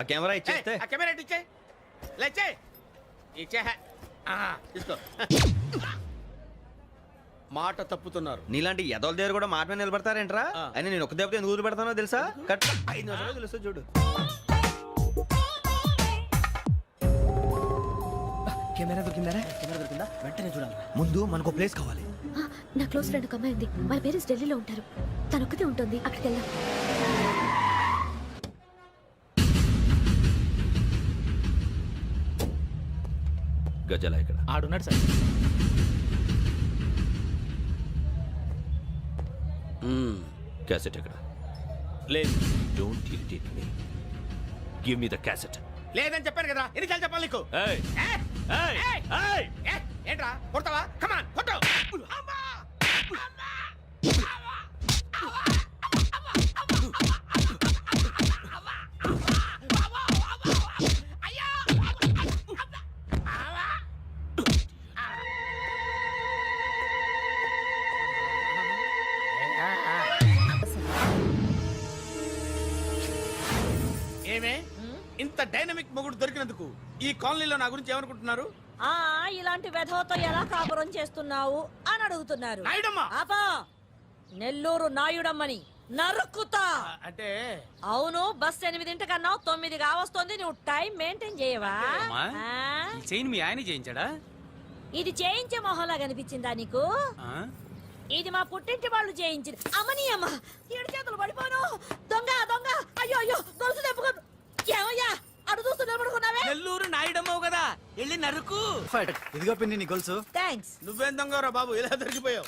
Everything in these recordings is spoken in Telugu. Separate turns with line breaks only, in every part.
ఆ కెమెరా ఇచ్చేస్తే
ఆ కెమెరా ఇచ్చే లేచే ఇచ్చే తీసుకో. మాట తప్పుతున్నారు.
నీలాంటి ఎదల దగ్గర కూడా మాట మీద నిలబడతారేంట్రా? అని నేను ఒక దెబ్బతో ఎందుకు పెడతానో తెలుసా? కట్ 5 నిమిషాలు తెలుసు చూడు.
కెమెరా దొరికిందా? వెంటనే చూడాలి.
ముందు మనకు ప్లేస్ కావాలి.
నా క్లోజ్ ఫ్రెండ్ ఒక అమ్మాయి ఉంది. వాళ్ళ పేరెంట్స్ ఢిల్లీలో ఉంటారు. తను ఒక్కతే ఉంటుంది. అక్కడికి వెళ్దాం.
గజల ఇక్కడ
ఆడున్నాడు సార్.
క్యాసెట్ ఎక్కడ?
లేదు.
Don't irritate me. Give me the cassette.
లేదని చెప్పాను కదా, ఎన్నిసార్లు చెప్పాలి నీకు?
ఏయ్ ఏయ్ ఏయ్
ఏంట్రా కొడతావా? కమాన్ కొట్టు. ఏమే ఇంత డైనమిక్ మొగుడు దొరికినందుకు ఈ కాలనీలో నా గురించి ఏమనుకుంటున్నారు?
ఇలాంటి వెధవతో ఎలా కాపురం చేస్తున్నావు అని అడుగుతున్నారు.
నాయుడమ్మా.
ఆపా, నెల్లూరు నాయుడమ్మని నరుక్కుతా.
అంటే
అవును, బస్ 8 9 కావస్తుంది. నువ్వు టైం మెయింటైన్ చేయవా?
చైన్ మీ ఆయన చేయించాడా?
ఇది చేయించే మొహంలా కనిపించిందా నీకు? ఇది మా పుట్టింటి వాళ్ళు చేయించింది. అమ్మని అమ్మ, 7 చేతులు పడిపోను. దొంగ దొంగ, అయ్యో అయ్యో, గొలుసు తెప్పుకో. ఏమయ్యా అడు చూస్తూ నిలబడుకున్నావే?
నెల్లూరు నాయుడమ్మవు కదా, వెళ్ళి నరుకు.
ఇదిగో పిన్ని నీ గొలుసు.
థ్యాంక్స్.
నువ్వేం దొంగరా బాబు, ఇలా దొరికిపోయావు?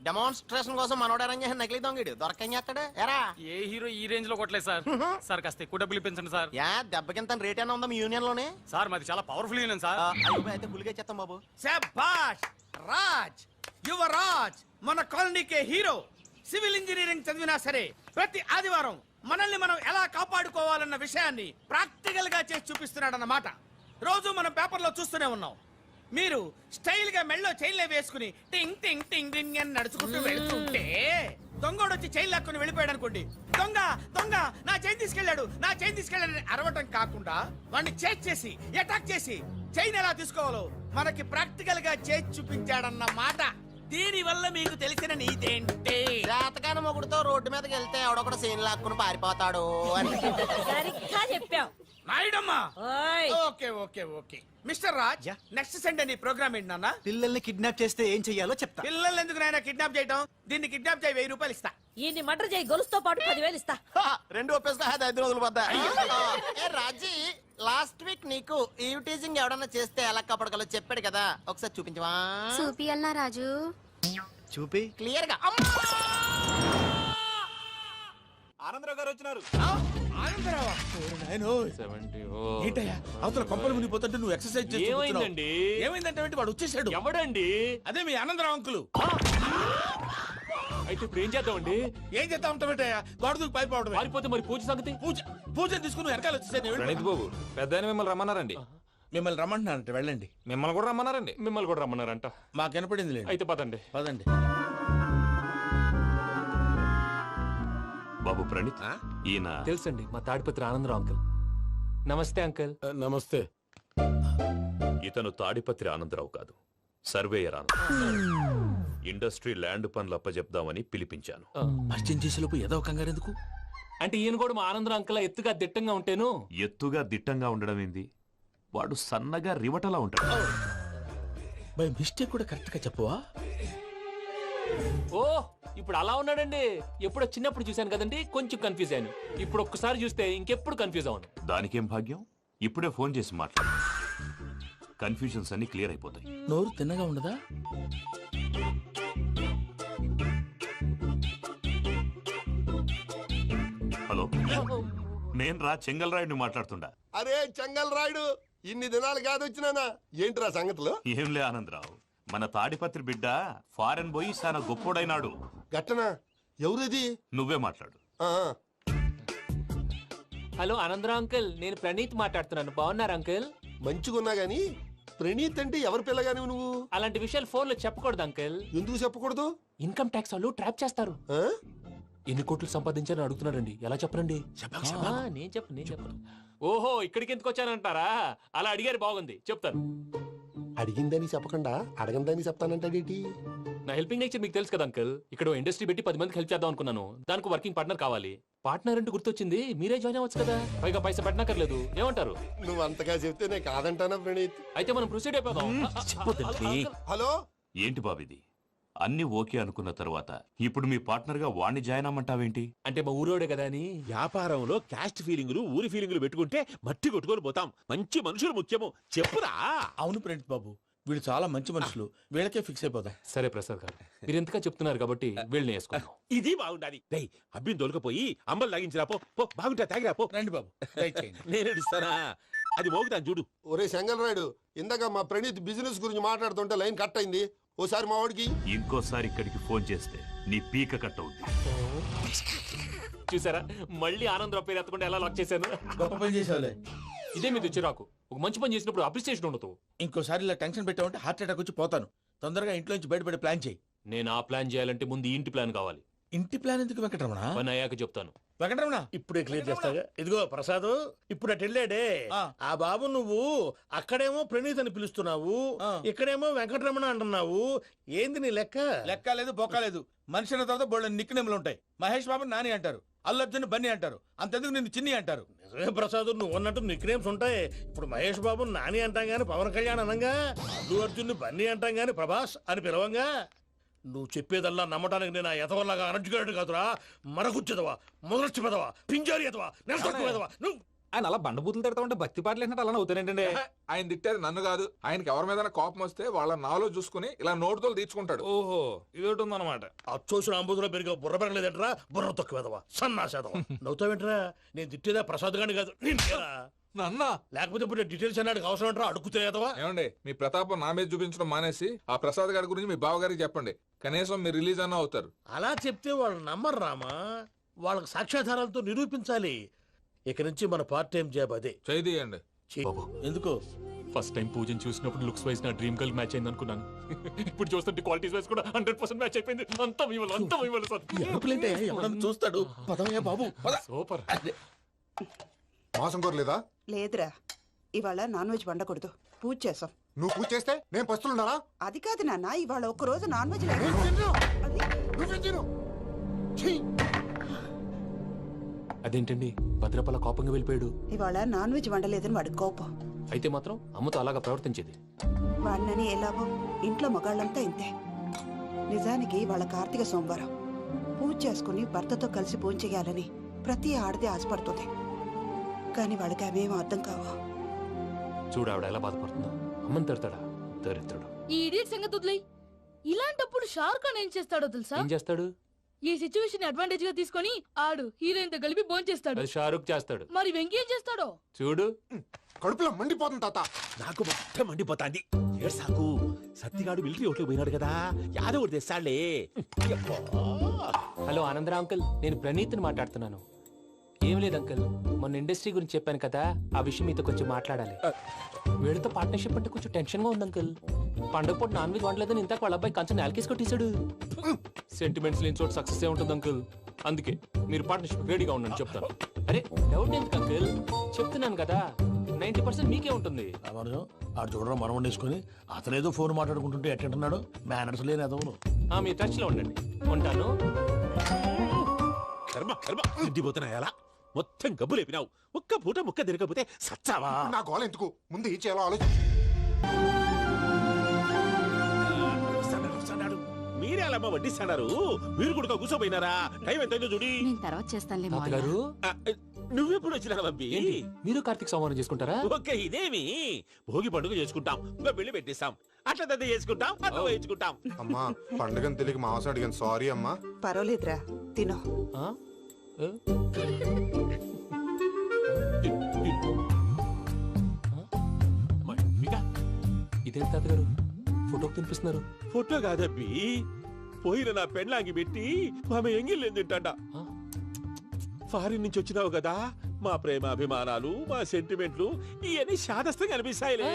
డెమాన్స్ట్రేషన్ కోసం మనోడు అరేంజ్ చేసిన నకిలీ దొంగడు దొరకం చేస్తాడు. ఎరా
ఏ హీరో ఈ రేంజ్ లో కొట్టలేదు సార్. సార్ కాస్త ఎక్కువ డబ్బులు ఇప్పించండి సార్.
యా దెబ్బకింత రేట్ అయినా ఉందా మీ యూనియన్ లోనే?
సార్ మాది చాలా పవర్ఫుల్ యూనియన్ సార్.
అయితే ఫుల్గా చేస్తాం బాబు.
శభాష్ రాజ్, యువరాజ్, మన కాలనీకే హీరో. సివిల్ ఇంజనీరింగ్ చదివినా సరే ప్రతి ఆదివారం మనల్ని మనం ఎలా కాపాడుకోవాలన్న విషయాన్ని ప్రాక్టికల్ గా చేసి చూపిస్తున్నాడన్నమాట. రోజు మనం పేపర్లో చూస్తూనే ఉన్నాం. మీరు స్టైల్ గా మెళ్ళో చైన్లే వేసుకుని టింగ్ టింగ్ టింగ్ టింగ్ అని నడుచుకుంటూ వెళ్తుంటే దొంగోడు వచ్చి చైన్ లాక్కుని వెళ్ళిపోయాడు అనుకోండి. దొంగ దొంగ నా చైన్ తీసుకెళ్లాడు, నా చైన్ తీసుకెళ్లాడని అరవటం కాకుండా వాడిని చేజ్ చేసి అటాక్ చేసి చైన్ ఎలా తీసుకోవాలో మనకి ప్రాక్టికల్ గా చేసి చూపించాడన్న మాట. దీని వల్ల మీకు తెలిసిన నీతేంటే,
జాతకాన మొగుడుతో రోడ్డు మీదకి వెళ్తే ఎవడొకడు సీన్ లాక్కుని పారిపోతాడు అని.
సరిగ్గా చెప్పావు
నాయుడమ్మా.
ఓయ్.
Okay okay okay mister Raj, next Sunday నీ ప్రోగ్రామ్ ఏంటి నాన్న?
పిల్లల్ని కిడ్నాప్ చేస్తే ఏం చెయ్యాలో చెప్తా.
పిల్లల్ని ఎందుకు నాయన కిడ్నాప్ చేయటం? దీన్ని కిడ్నాప్ చేయి, 1000 రూపాయలు ఇస్తా.
ఈయన్ని మటర్ చేయి, గొలుసుతో పాటు 10,000 ఇస్తా.
రెండు ఒప్పేస్తా, 5 రోజులు పడ్డా. ఏ రాజీ, లాస్ట్ వీక్ నీకు ఈవ్ టీజింగ్ ఎవడన్నా చేస్తే ఎలా కాపాడగలో చెప్పాడు కదా, ఒకసారి చూపించవా?
చూపియల్నా రాజు?
చూపి క్లియర్ గా.
ఆనందరావు గారు వచ్చినారు.
ఆనందరావా? ఏంటయ్యా అవతల కొంపలు మునిగిపోతుంటే నువ్వు ఎక్సర్సైజ్ చేస్తూ
ఏమైందండి?
ఏమైందంటే వాడు వచ్చేసాడు.
ఎవడండి?
అదే మీ ఆనందరావు అంకులు.
అయితే ఇప్పుడు ఏం చేద్దామండి?
ఏం చేస్తా ఉంటావేటయ్యా, గోడ దూకి పైపోవడమే.
పారిపోతే మరి పూజ సంగతి?
పూజ తీసుకుని వెనకాల వచ్చేసాను.
ప్రణీత్ బాబు, పెద్ద మిమ్మల్ని రమ్మన్నారండి.
మిమ్మల్ని రమ్మంటున్నానంటే వెళ్ళండి.
మిమ్మల్ని కూడా రమ్మన్నారండి.
మిమ్మల్ని కూడా రమ్మన్నారంట.
మాకు వినపడింది లేదు.
అయితే పదండి.
పదండి.
బాబు ప్రణీత్, ఈయన
తెలుసండి, మా తాడిపత్రి ఆనందరావు అంకుల్. నమస్తే అంకుల్.
నమస్తే. ఇతను తాడిపత్రి ఆనందరావు కాదు, సర్వేయర్ ఆనందరావు. ఇండస్ట్రీ ల్యాండ్ పనులు అప్పజెప్దామని పిలిపించాను.
పరిచయం చేసేలోపు ఏదో కంగారు ఎందుకు?
అంటే ఈయన కూడా మా ఆనందరావు అంకుల్ ఎత్తుగా దిట్టంగా ఉంటేను.
ఎత్తుగా దిట్టంగా ఉండడం ఏంది, వాడు సన్నగా రివటలా ఉంటాడు.
బై మిస్టేక్ కూడా కరెక్ట్ గా చెప్పవా?
ఓ, ఇప్పుడు అలా ఉన్నాడండి. ఎప్పుడో చిన్నప్పుడు చూశాను కదండి, కొంచెం కన్ఫ్యూజ్ అయ్యాను. ఇప్పుడు ఒక్కసారి చూస్తే ఇంకెప్పుడు కన్ఫ్యూజ్ అవును.
దానికేం భాగ్యం, ఇప్పుడే ఫోన్ చేసి మాట్లాడు. కన్ఫ్యూజన్స్ అన్ని క్లియర్ అయిపోతాయి.
నోరు తిన్నగా ఉండదా?
హలో, నేను రా చెంగల్ రాయుడిని మాట్లాడుతుండా.
అరే చెంగల్ రాయుడు, ఇన్ని దినాలు కాదు వచ్చినానా? ఏంట్రా సంగతులు?
ఏంలే ఆనందరావు, మన తాడిపత్రి బిడ్డ ఫారెన్ పోయి చాలా గొప్పోడైనాడు.
గట్టనా? ఎవరిది?
నువ్వే మాట్లాడు.
హలో ఆనందరావు అంకుల్, నేను ప్రణీత్ మాట్లాడుతున్నాను. బాగున్నారు అంకుల్?
మంచిగున్నా గాని ప్రణీత్ అంటే ఎవరి పిల్లగాని నువ్వు?
అలాంటి విషయాలు ఫోన్ లో చెప్పకూడదు అంకుల్.
ఎందుకు చెప్పకూడదు?
ఇన్కమ్ ట్యాక్స్ వాళ్ళు ట్రాప్ చేస్తారు. ఎన్ని కోట్లు సంపాదించారని అడుగుతున్నాడండి. ఎలా చెప్పరండి? నేను చెప్పను. ఓహో, ఇక్కడికి ఎందుకు వచ్చానంటారా? అలా అడిగారు, బాగుంది, చెప్తాను.
అడిగిందని చెప్పకుండా అడగందని చెప్తానంటాడేటి?
నా హెల్పింగ్ నేచర్ మీకు తెలుసు కదా అంకల్. ఇక్కడ ఇండస్ట్రీ పెట్టి 10 మందికి హెల్ప్ చేద్దాం అనుకున్నాను. దానికి వర్కింగ్ పార్ట్నర్ కావాలి. పార్ట్నర్ అంటే గుర్తొచ్చింది, మీరే జాయిన్ అవ్వచ్చు కదా. పైగా పైసా పెట్టనక్కర్లేదు. ఏమంటారు?
నువ్వు అంతగా చెప్తే నేను కాదంటానా ప్రణీత్?
అయితే మనం ప్రొసీడ్ అయిపోదాం.
హలో,
ఏంటి బాబిది? అన్ని ఓకే అనుకున్న తర్వాత ఇప్పుడు మీ పార్ట్నర్ గా వాణ్ణి జాయిన్ అమ్మంటావేంటి?
అంటే మా ఊరోడే కదా అని.
వ్యాపారంలో క్యాస్ట్ ఫీలింగులు ఊరి ఫీలింగులు పెట్టుకుంటే మట్టి కొట్టుకొని పోతాం. మంచి మనుషులు ముఖ్యము. చెప్పురా.
అవును ప్రణీత్ బాబు, వీళ్ళు చాలా మంచి మనుషులు, వీళ్ళకే ఫిక్స్ అయిపోదాం.
సరే ప్రసాద్ గారు, మీరు ఎంతగా చెప్తున్నారు కాబట్టి వీళ్ళని వేసుకున్నాం.
ఇది బాగుండాలి. డై అబ్బిని దొలకపోయి అంబలు తాగించిరా పో. పో బాగుంటా తాగిరా పో.
రండి బాబు, దయచేయండి.
నేను ఇస్తానా? అది మోగుతాను చూడు.
ఒరే చెంగల్ రాయుడు, ఇందాక మా ప్రణీత్ బిజినెస్ గురించి మాట్లాడుతుంటే లైన్ కట్ అయింది. ఓసారి మా వాడికి
ఇంకోసారి ఇక్కడికి ఫోన్ చేస్తే నీ పీక కట్ అవుద్ది.
చూసారా, మళ్ళీ ఆనందరావు పేరు ఎత్తకుండా ఎలా లాక్ చేశాను.
గొప్ప పని చేసేవాళ్ళే.
ఇదే మీద చిరాకు. ఒక మంచి పని చేసినప్పుడు అప్రిసియేషన్ ఉండదు.
ఇంకోసారి ఇలా టెన్షన్ పెట్టామంటే హార్ట్ అటాక్ వచ్చి పోతాను. తొందరగా ఇంట్లో నుంచి బయటపడే ప్లాన్ చేయి.
నేను ఆ ప్లాన్ చేయాలంటే ముందు ఈ ఇంటి ప్లాన్ కావాలి.
ఇంటి ప్లాన్ ఎందుకు వెంకటరమణ?
పని అయ్యాక చెప్తాను.
వెంకటరమణ,
ఇప్పుడే క్లియర్ చేస్తాగా. ఇదిగో ప్రసాద్, ఇప్పుడు అటు వెళ్ళాడే ఆ బాబు, నువ్వు అక్కడేమో ప్రణీత్ అని పిలుస్తున్నావు, ఇక్కడేమో వెంకటరమణ అంటున్నావు. ఏంది నీ లెక్క?
లెక్క లేదు, బొక్క లేదు. మనిషి అన్న తర్వాత బోళ్ళ నిక్నెములు ఉంటాయి. మహేష్ బాబు నాని అంటారు, అల్లు అర్జున్ బన్నీ అంటారు, అంతెందుకు నిన్ను చిన్ని అంటారు.
నిజమే ప్రసాద్, నువ్వు అన్నట్టు నిక్నేమ్స్ ఉంటాయి. ఇప్పుడు మహేష్ బాబు నాని అంటాం గాని పవన్ కళ్యాణ్ అనంగా, అల్లు అర్జున్ బన్నీ అంటాం గాని ప్రభాస్ అని పిలవంగా. నువ్వు చెప్పేదల్లా నమ్మటానికి నేను ఆ ఎతవల్లాగా అనర్జుకేటెడ్ కాదురా. మరగుచ్చదవా, మొదలచ్చి పెదవా, పింజారి ఎదవా, నెలసొక్కు పెదవా నువ్వు.
ఆయన అలా బండబూతులు తిడతా ఉంటే భక్తి పాటలు ఏంటంటే అలా అవుతానంటే.
ఆయన తిట్టేది నన్ను కాదు, ఆయనకి ఎవరి మీద కోపం వస్తే వాళ్ళ నాలో చూసుకుని ఇలా నోటుతో తీర్చుకుంటాడు.
ఓహో, ఇది ఒకటి ఉందన్నమాట.
అచ్చోసిన అంబుధులో పెరిగే బుర్ర పెరగలేదంటరా. బుర్ర తొక్కువేదవా, సన్నాసేదవా. నవ్వుతావేంట్రా? నేను తిట్టేదా ప్రసాద్ గాని కాదు, నిన్నేరా.
నన్న
లేకపోతే ఇప్పుడు డీటెయిల్స్ అన్నాడు అవసరం అంటారా? అడుగుతాయేదవా.
ఏమండి, మీ ప్రతాపం నా మీద చూపించడం మానేసి ఆ ప్రసాద్ గారి గురించి మీ బావగారికి చెప్పండి. కనీసం మీరు రిలీజ్ అన్న అవుతారు.
అలా చెప్తే వాళ్ళు నమ్మరు రామా. వాళ్ళకి సాక్ష్యాధారాలతో నిరూపించాలి. ఇక నుంచి మన పార్ట్ టైం జాబ్ అదే.
చేయండి.
ఎందుకు?
ఫస్ట్ టైం పూజను చూసినప్పుడు లుక్స్ వైజ్ నా డ్రీమ్ గర్ల్ మ్యాచ్ అయింది అనుకున్నాను. ఇప్పుడు చూస్తుంటే క్వాలిటీస్ వైజ్ కూడా 100% మ్యాచ్ అయిపోయింది. అంతా ఇవ్వాలి సార్.
ఎరుపులేంటే ఎవడన్నా చూస్తాడు. పదవయ్యా బాబు, పద.
సూపర్.
మోసం కోరలేదా?
లేదురా, ఇవాళ నాన్ వెజ్ వండకూడదు, పూజ చేసాం.
నువ్వు పూజ చేస్తే నేను పస్తులున్నారా?
అది కాదు నాన్న, ఇవాళ ఒక్క రోజు నాన్ వెజ్ లేదు.
అదేంటండి, భద్రపల కోపంగా వెళ్ళిపోయాడు.
ఇవాళ నాన్ వెజ్ వండలేదని వాడి కోపం.
అయితే మాత్రం అమ్మతో అలాగా ప్రవర్తించేది.
వాడినని ఎలాగో ఇంట్లో మగాళ్ళంతా ఇంతే. నిజానికి వాళ్ళ కార్తీక సోమవారం పూజ చేసుకుని భర్తతో కలిసి పూజ చేయాలని ప్రతి ఆడది ఆశపడుతుంది. కానీ వాళ్ళకి అవేమో అర్థం కావు.
చూడు ఆవిడ ఎలా బాధపడుతుందో. అమ్మని తిడతాడా? దరిద్రుడు.
ఈ ఇడియట్ సంగతి వదిలేయ్. ఇలాంటప్పుడు షారుఖ్ ఖాన్ ఏం చేస్తాడో తెలుసా?
ఏం చేస్తాడు?
ఈ సిచ్యువేషన్ అడ్వాంటేజ్ గా తీసుకొని ఆడు హీరోయిన్ తో కలిపి బోన్ చేస్తాడు.
అది షారుఖ్ చేస్తాడు.
మరి వెంకీ ఏం చేస్తాడో
చూడు.
కడుపులో మండిపోతుంది తాత.
నాకు మొత్తం మండిపోతాంది. ఏడ్సాకు. సత్తిగాడు మిలిటరీ ఓట్లకు పోయినాడు కదా, యాదవ్ ఒకటి తెస్తాడులే.
హలో ఆనందరా అంకుల్, నేను ప్రణీత్ని మాట్లాడుతున్నాను. ఏం లేదు అంకుల్, మొన్న ఇండస్ట్రీ గురించి చెప్పాను కదా, ఆ విషయం మీతో కొంచెం మాట్లాడాలి. వీడితో పార్ట్నర్షిప్ అంటే కొంచెం టెన్షన్ గా ఉంది అంకుల్. పండగ పూట నాన్ వెజ్ వండలేదని ఇంతకు వాళ్ళ అబ్బాయి కంచెం నేలకేసి కొట్టేశాడు. సెంటిమెంట్స్ లేని చోట సక్సెస్ ఏ ఉంటుంది అంకుల్. అందుకే మీరు పార్ట్నర్షిప్ రెడీగా ఉండండి, చెప్తాను. అరే డౌట్ ఎందుకు అంకుల్, చెప్తున్నాను కదా, 90% మీకే ఉంటుంది.
ఆడు చూడడం మనం వండేసుకుని అతనేదో ఫోన్ మాట్లాడుకుంటుంటే ఎట్టంటున్నాడు. మేనర్స్ లేని అదవును.
మీ టచ్ లో ఉండండి, ఉంటాను.
కర్మ కర్మ తిండిపోతున్నా ఎలా మొత్తం గబ్బు లేపినావు. ఒక్క పూట ముక్క తిరగకపోతే సచ్చావా?
నా గోల ఎందుకు, ముందు ఏం చేయాలో ఆలోచించు.
మీరే అలా వడ్డిస్తాడారు. మీరు కూడా కూర్చోపోయినారా? టైం ఎంతైందో చూడి.
తర్వాత చేస్తానులే
తాతగారు,
నువ్వెప్పుడు వచ్చినా బంబి?
మీరు కార్తీక్ సంహారం చేసుకుంటారా?
ఓకే, ఇదేమి భోగి పండుగ చేసుకుంటాం, ఇంకా పెళ్లి పెట్టేస్తాం, అట్లా దద్ద చేసుకుంటాం, అట్లా వేయించుకుంటాం.
అమ్మా, పండుగని తెలియక మాంసం అడిగాను, సారీ అమ్మా.
పర్వాలేదురా, తినో.
ఆ? ఏ? ఇదేంటి తాతగారు ఫోటోకి తినిపిస్తున్నారు?
ఫోటో కాదబ్బి, పోయిన నా పెళ్ళాంగి పెట్టి ఆమె ఎంగిల్ తింటాడ. ఫారిన్ నుంచి వచ్చినావు కదా మా ప్రేమ అభిమానాలు మా సెంటిమెంట్లు ఇవన్నీ శాదస్తంగా అనిపిస్తాయిలే.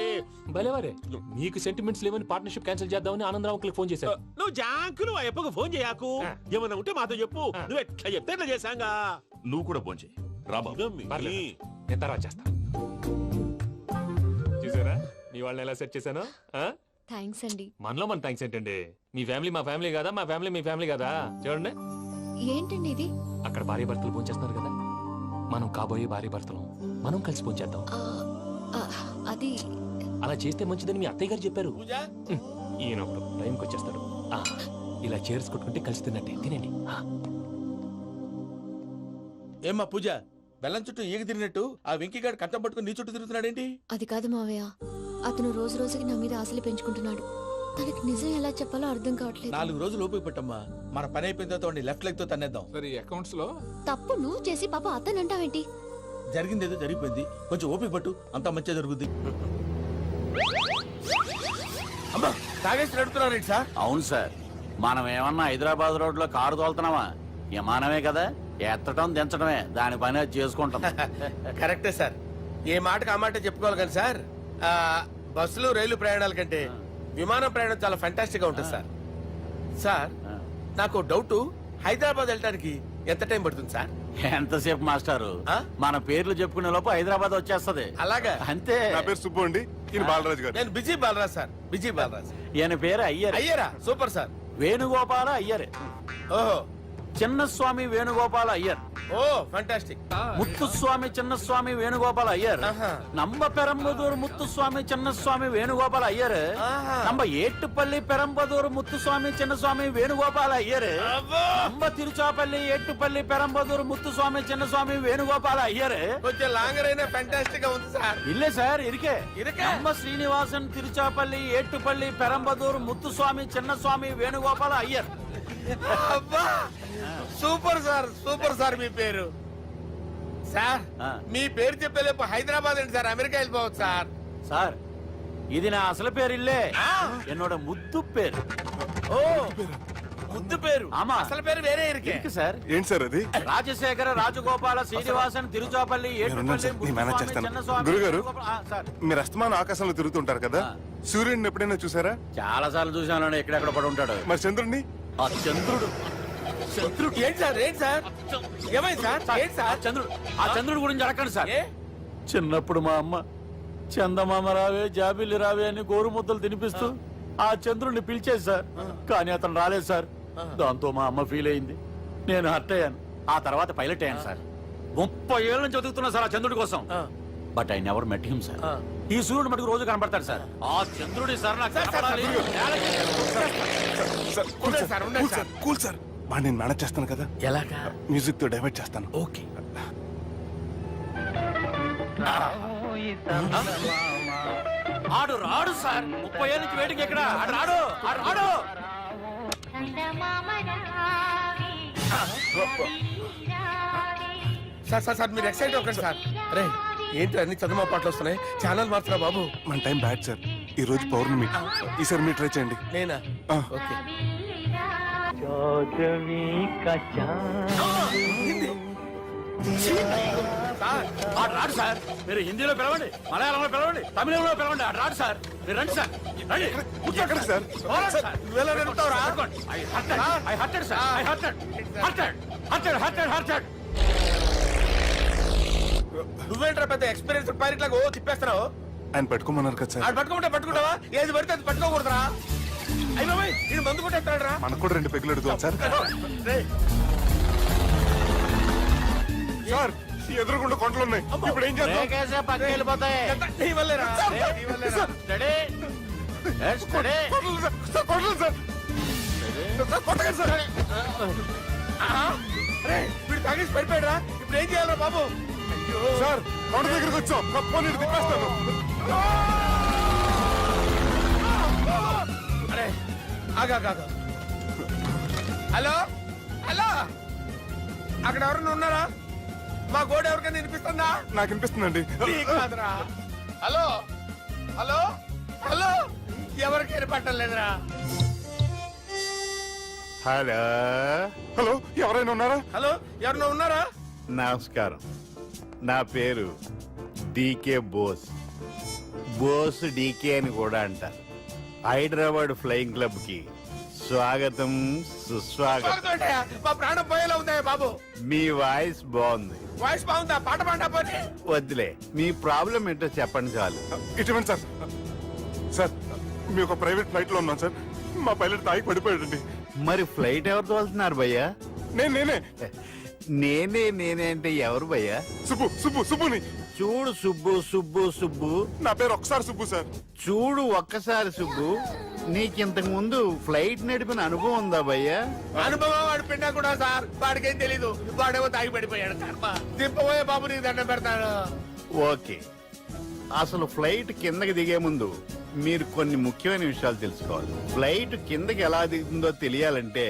భలేవారే, మీకు సెంటిమెంట్స్ లేవని పార్ట్నర్షిప్ క్యాన్సిల్ చేద్దామని ఆనందరావు అంకుల్కి ఫోన్ చేశారు.
నువ్వు జాంకులు ఆ అప్పకు ఫోన్ చేయకు. ఏమన్నా ఉంటే మాతో చెప్పు. నువ్వు ఎట్లా చెప్తే ఎట్లా చేశాంగా.
నువ్వు కూడా ఫోన్ చేయి. రా బాబు.
పర్లేదు, నేను తర్వాత చేస్తా. చూసారా మీ వాళ్ళని ఎలా సెట్ చేశాను?
థ్యాంక్స్ అండి.
మనలో మన థ్యాంక్స్ ఏంటండి? మీ ఫ్యామిలీ మా ఫ్యామిలీ కదా, మా ఫ్యామిలీ మీ ఫ్యామిలీ కదా. చూడండి,
ఏంటండి ఇది?
అక్కడ భార్య భర్తలు ఫోన్ చేస్తున్నారు కదా, మనం కాబోయే భార్య భర్తలు మనం కలిసి ఫోన్ చేద్దాం.
అది
అలా చేస్తే మంచిదని మీ అత్తయ్య గారు చెప్పారు.
పూజ
ఈయన ఒకడు టైంకి వచ్చేస్తాడు. ఇలా చేర్స్ కొట్టుకుంటే కలిసి తిన్నట్టే. తినండి.
ఏమ్మా పూజ, బెల్లం చుట్టూ ఈగ తిరిగినట్టు ఆ వెంకీగాడు కట్టం పట్టుకుని నీ చుట్టూ తిరుగుతున్నాడేంటి?
అది కాదు మావయ్య, అతను రోజు రోజుకి నా మీద ఆశలు పెంచుకుంటున్నాడు. తనకి నిజం ఎలా చెప్పాలో అర్థం కావట్లేదు.
4 రోజులు ఓపిక పట్టమ్మా, మన పని అయిపోయిన తర్వాత లెఫ్ట్ లెగ్ తో తన్నేద్దాం.
సరే అకౌంట్స్ లో
తప్పు నువ్వు చేసి పాప అతను అంటావేంటి?
జరిగింది ఏదో జరిగిపోయింది, కొంచెం ఓపిక పట్టు, అంతా మంచిగా జరుగుద్ది. అమ్మా, తాగేసి నడుపుతున్నారేంటి సార్?
అవును సార్, మనం ఏమన్నా హైదరాబాద్ రోడ్ లో కారు తోలుతున్నావా? విమానమే కదా, ఎత్తడం దించడమే దాని పని అది చేసుకుంటాం.
కరెక్టే సార్, ఏ మాటకు ఆ మాట చెప్పుకోవాలి కానీ సార్, బస్సులు రైలు ప్రయాణాల కంటే విమానం ప్రయాణం చాలా ఫంటాస్టిక్ గా ఉంటుంది సార్. సార్ నాకు డౌట్, హైదరాబాద్ వెళ్ళడానికి ఎంత టైం పడుతుంది సార్?
ఎంతసేపు మాస్టారు, మన పేర్లు చెప్పుకునే లోపు హైదరాబాద్ వచ్చేస్తది.
అలాగా?
అంతే.
నా పేరు సుబ్బు అండి, ఈయన బాలరాజు గారు.
నేను busy Balaraj sir, busy Balaraj.
ఈయన పేరు అయ్యర్.
అయ్యరా? Super sir.
వేణుగోపాల అయ్యర్.
ఓహో.
చిన్నస్వామి వేణుగోపాల అయ్యర్.
Oh fantastic.
ముత్తుస్వామి చిన్నస్వామి వేణుగోపాల అయ్యర్. நம்ம பெரம்பதூர் முத்துசுவாமி சின்னசுவாமி வேணுகோபால ஐயர். நம்ம ஏட்டுப்பள்ளி பெரம்பதூர் முத்துசுவாமி சின்னசுவாமி வேணுகோபால ஐயர். நம்ம திருச்சாப்பள்ளி ஏட்டுப்பள்ளி பெரம்பதூர் முத்துசுவாமி சின்னசுவாமி வேணுகோபால ஐயர்.
కొంచెం లాంగర్ అయినా ఫంటాస్టిక్ గా ఉంది సార్.
இல்ல சார் இருக்கே. நம்ம ஸ்ரீனிவாசன் திருச்சாப்பள்ளி ஏட்டுப்பள்ளி பெரம்பதூர் முத்துசுவாమి చిన్నస్వామి వేణుగోపాల అయ్యర్.
అబ్బా సూపర్ సార్, సూపర్ సార్. మీ పేరు సార్, మీ పేరు చెప్పేలేపు హైదరాబాద్ ఏంటి సార్, అమెరికా వెళ్ళిపోవచ్చు సార్.
సార్ ఇది నా అసలు పేరు ఇల్లే, என்னோட ముద్దు పేరు.
ఓ ముద్దు పేరు.
ఆమా,
అసలు పేరు వేరే ఇరికే
సార్.
ఏంటి సార్ అది?
రాజశేఖర రాజగోపాల శ్రీనివాసన్ తిరుచాపల్లి
గురుగారు, మీరు అస్తమానం ఆకాశంలో తిరుగుతుంటారు కదా, సూర్యుడిని ఎప్పుడైనా చూసారా?
చాలా సార్లు చూసాను, ఎక్కడెక్కడ పడి ఉంటాడు.
మరి చంద్రుడిని?
ఆ చంద్రుడు.
చంద్రుడు ఏంటి సార్? ఏంటి సార్? ఏమైంది సార్? ఏంటి సార్?
చంద్రుడు. ఆ చంద్రుడు గురించి అడగండి సార్. చిన్నప్పుడు మా అమ్మ చందమామ రావే జాబిల్లి రావే అని గోరు ముద్దలు తినిపిస్తూ ఆ చంద్రుడిని పిలిచేది సార్. కానీ అతను రాలేదు సార్. దాంతో మా అమ్మ ఫీల్ అయింది, నేను హర్ట్ అయ్యాను. ఆ తర్వాత పైలట్ అయ్యాను సార్. 30 ఏళ్ళ నుంచి చదువుతున్నా సార్ ఆ చంద్రుడి కోసం. But I never met him sir. ఈ సూర్యుడు మటుకు రోజు కనబడతాడు సార్. ఆ చంద్రుడి సార్ నాకు కనపడాలి.
కూల్ సార్, వాడిని నేను మేనేజ్ చేస్తాను కదా.
ఎలాగా?
మ్యూజిక్ తో డైవర్ట్ చేస్తాను.
ఓకే.
ఆడు రాడు సార్. 30 ఏళ్ళ నుంచి వేటికి ఎక్కడ ఆడు రాడు. ఆడు రాడు.
సార్ సార్ సార్ మీరు ఎక్సైట్ అవ్వకండి సార్. అరే ఏంటి అన్ని చదువు పాటలు వస్తున్నాయి, ఛానల్ మార్చరా బాబు.
మన టైం బ్యాడ్ సార్, ఈ రోజు పౌర్ణమి. ఈసారి మీరు ట్రై చేయండి.
నేనా? ఓకే.
ఆడు రాడు సార్. మీరు హిందీలో పిలవండి, మలయాళంలో పిలవండి, తమిళంలో పిలవండి. ఆడు రాడు సార్. మీరు రండి సార్. రండి.
ఎక్కడ సార్?
నువ్వేంట్రా పెద్ద ఎక్స్పీరియన్స్ పైరెట్ లాగా ఓ తిప్పేస్తున్నావు?
ఆయన పట్టుకోమన్నారు కదా సార్.
ఆడు పట్టుకుంటే పట్టుకుంటావా? ఏది పడితే అది పట్టుకోకూడదురా. అయ్యి బాబాయ్, నేను మందు కొట్టేస్తాడు రా.
మనకు కూడా 2 పెగ్గులు అడుగుతాం సార్. సార్ ఎదురుకుండా కొండలు ఉన్నాయి, ఇప్పుడు ఏం చేద్దాం?
పక్కకి వెళ్ళిపోతాయి.
నీ వల్లేరా, నీ వల్లేరా. వీడు తాగేసి పడిపోయాడురా. ఇప్పుడు ఏం చేయాలరా బాబు?
సార్ కొండ దగ్గరికి వచ్చాం, కప్పని తిప్పేస్తాను.
అరే ఆగా. హలో హలో, అక్కడ ఎవరన్నా ఉన్నారా? మా గోడ ఎవరికైనా వినిపిస్తుందా?
నాకు వినిపిస్తుందండి.
కాదురా. హలో హలో హలో, ఎవరికి వినపట్టలేదురా.
హలో హలో, ఎవరైనా ఉన్నారా?
హలో ఎవరన్నా ఉన్నారా?
నమస్కారం. నా పేరు డీకే బోస్. బోస్ డీకే అని కూడా అంటారు. హైదరాబాద్ ఫ్లయింగ్ క్లబ్ కి స్వాగతం, సుస్వాగతం.
మా ప్రాణం పోయేలా ఉందా బాబు?
మీ వాయిస్ బాగుంది.
వాయిస్ బాగుందా? పాట పాడా పోనీ.
వద్దులే, మీ ప్రాబ్లం ఏంటో చెప్పండి చాలు.
ఇటువంటి సార్ సార్ మీ ఒక ప్రైవేట్ ఫ్లైట్ లో ఉన్నాం సార్. మా పైలట్ తాగి పడిపోయాడండి.
మరి ఫ్లైట్ ఎవరితో వెళ్తున్నారు భయ్యా?
నేనే
నేనే అంటే ఎవరు భయ్యా?
సుబ్బుని.
చూడు సుబ్బు.
నా పేరు ఒకసారి సుబ్బు సార్.
చూడు ఒక్కసారి సుబ్బు, నీకింతకు ముందు ఫ్లైట్ నడిపిన అనుభవం ఉందా భయ్యా?
అనుభవం వాడు పిన్నా కూడా సార్. వాడికేం తెలీదు. వాడేమో తాగి పడిపోయాడు. దింపబోయే బాబు నీకు దండం పెడతాను.
ఓకే, అసలు ఫ్లైట్ కిందకి దిగే ముందు మీరు కొన్ని ముఖ్యమైన విషయాలు తెలుసుకోవాలి. ఫ్లైట్ కిందకి ఎలా దిగుతుందో తెలియాలంటే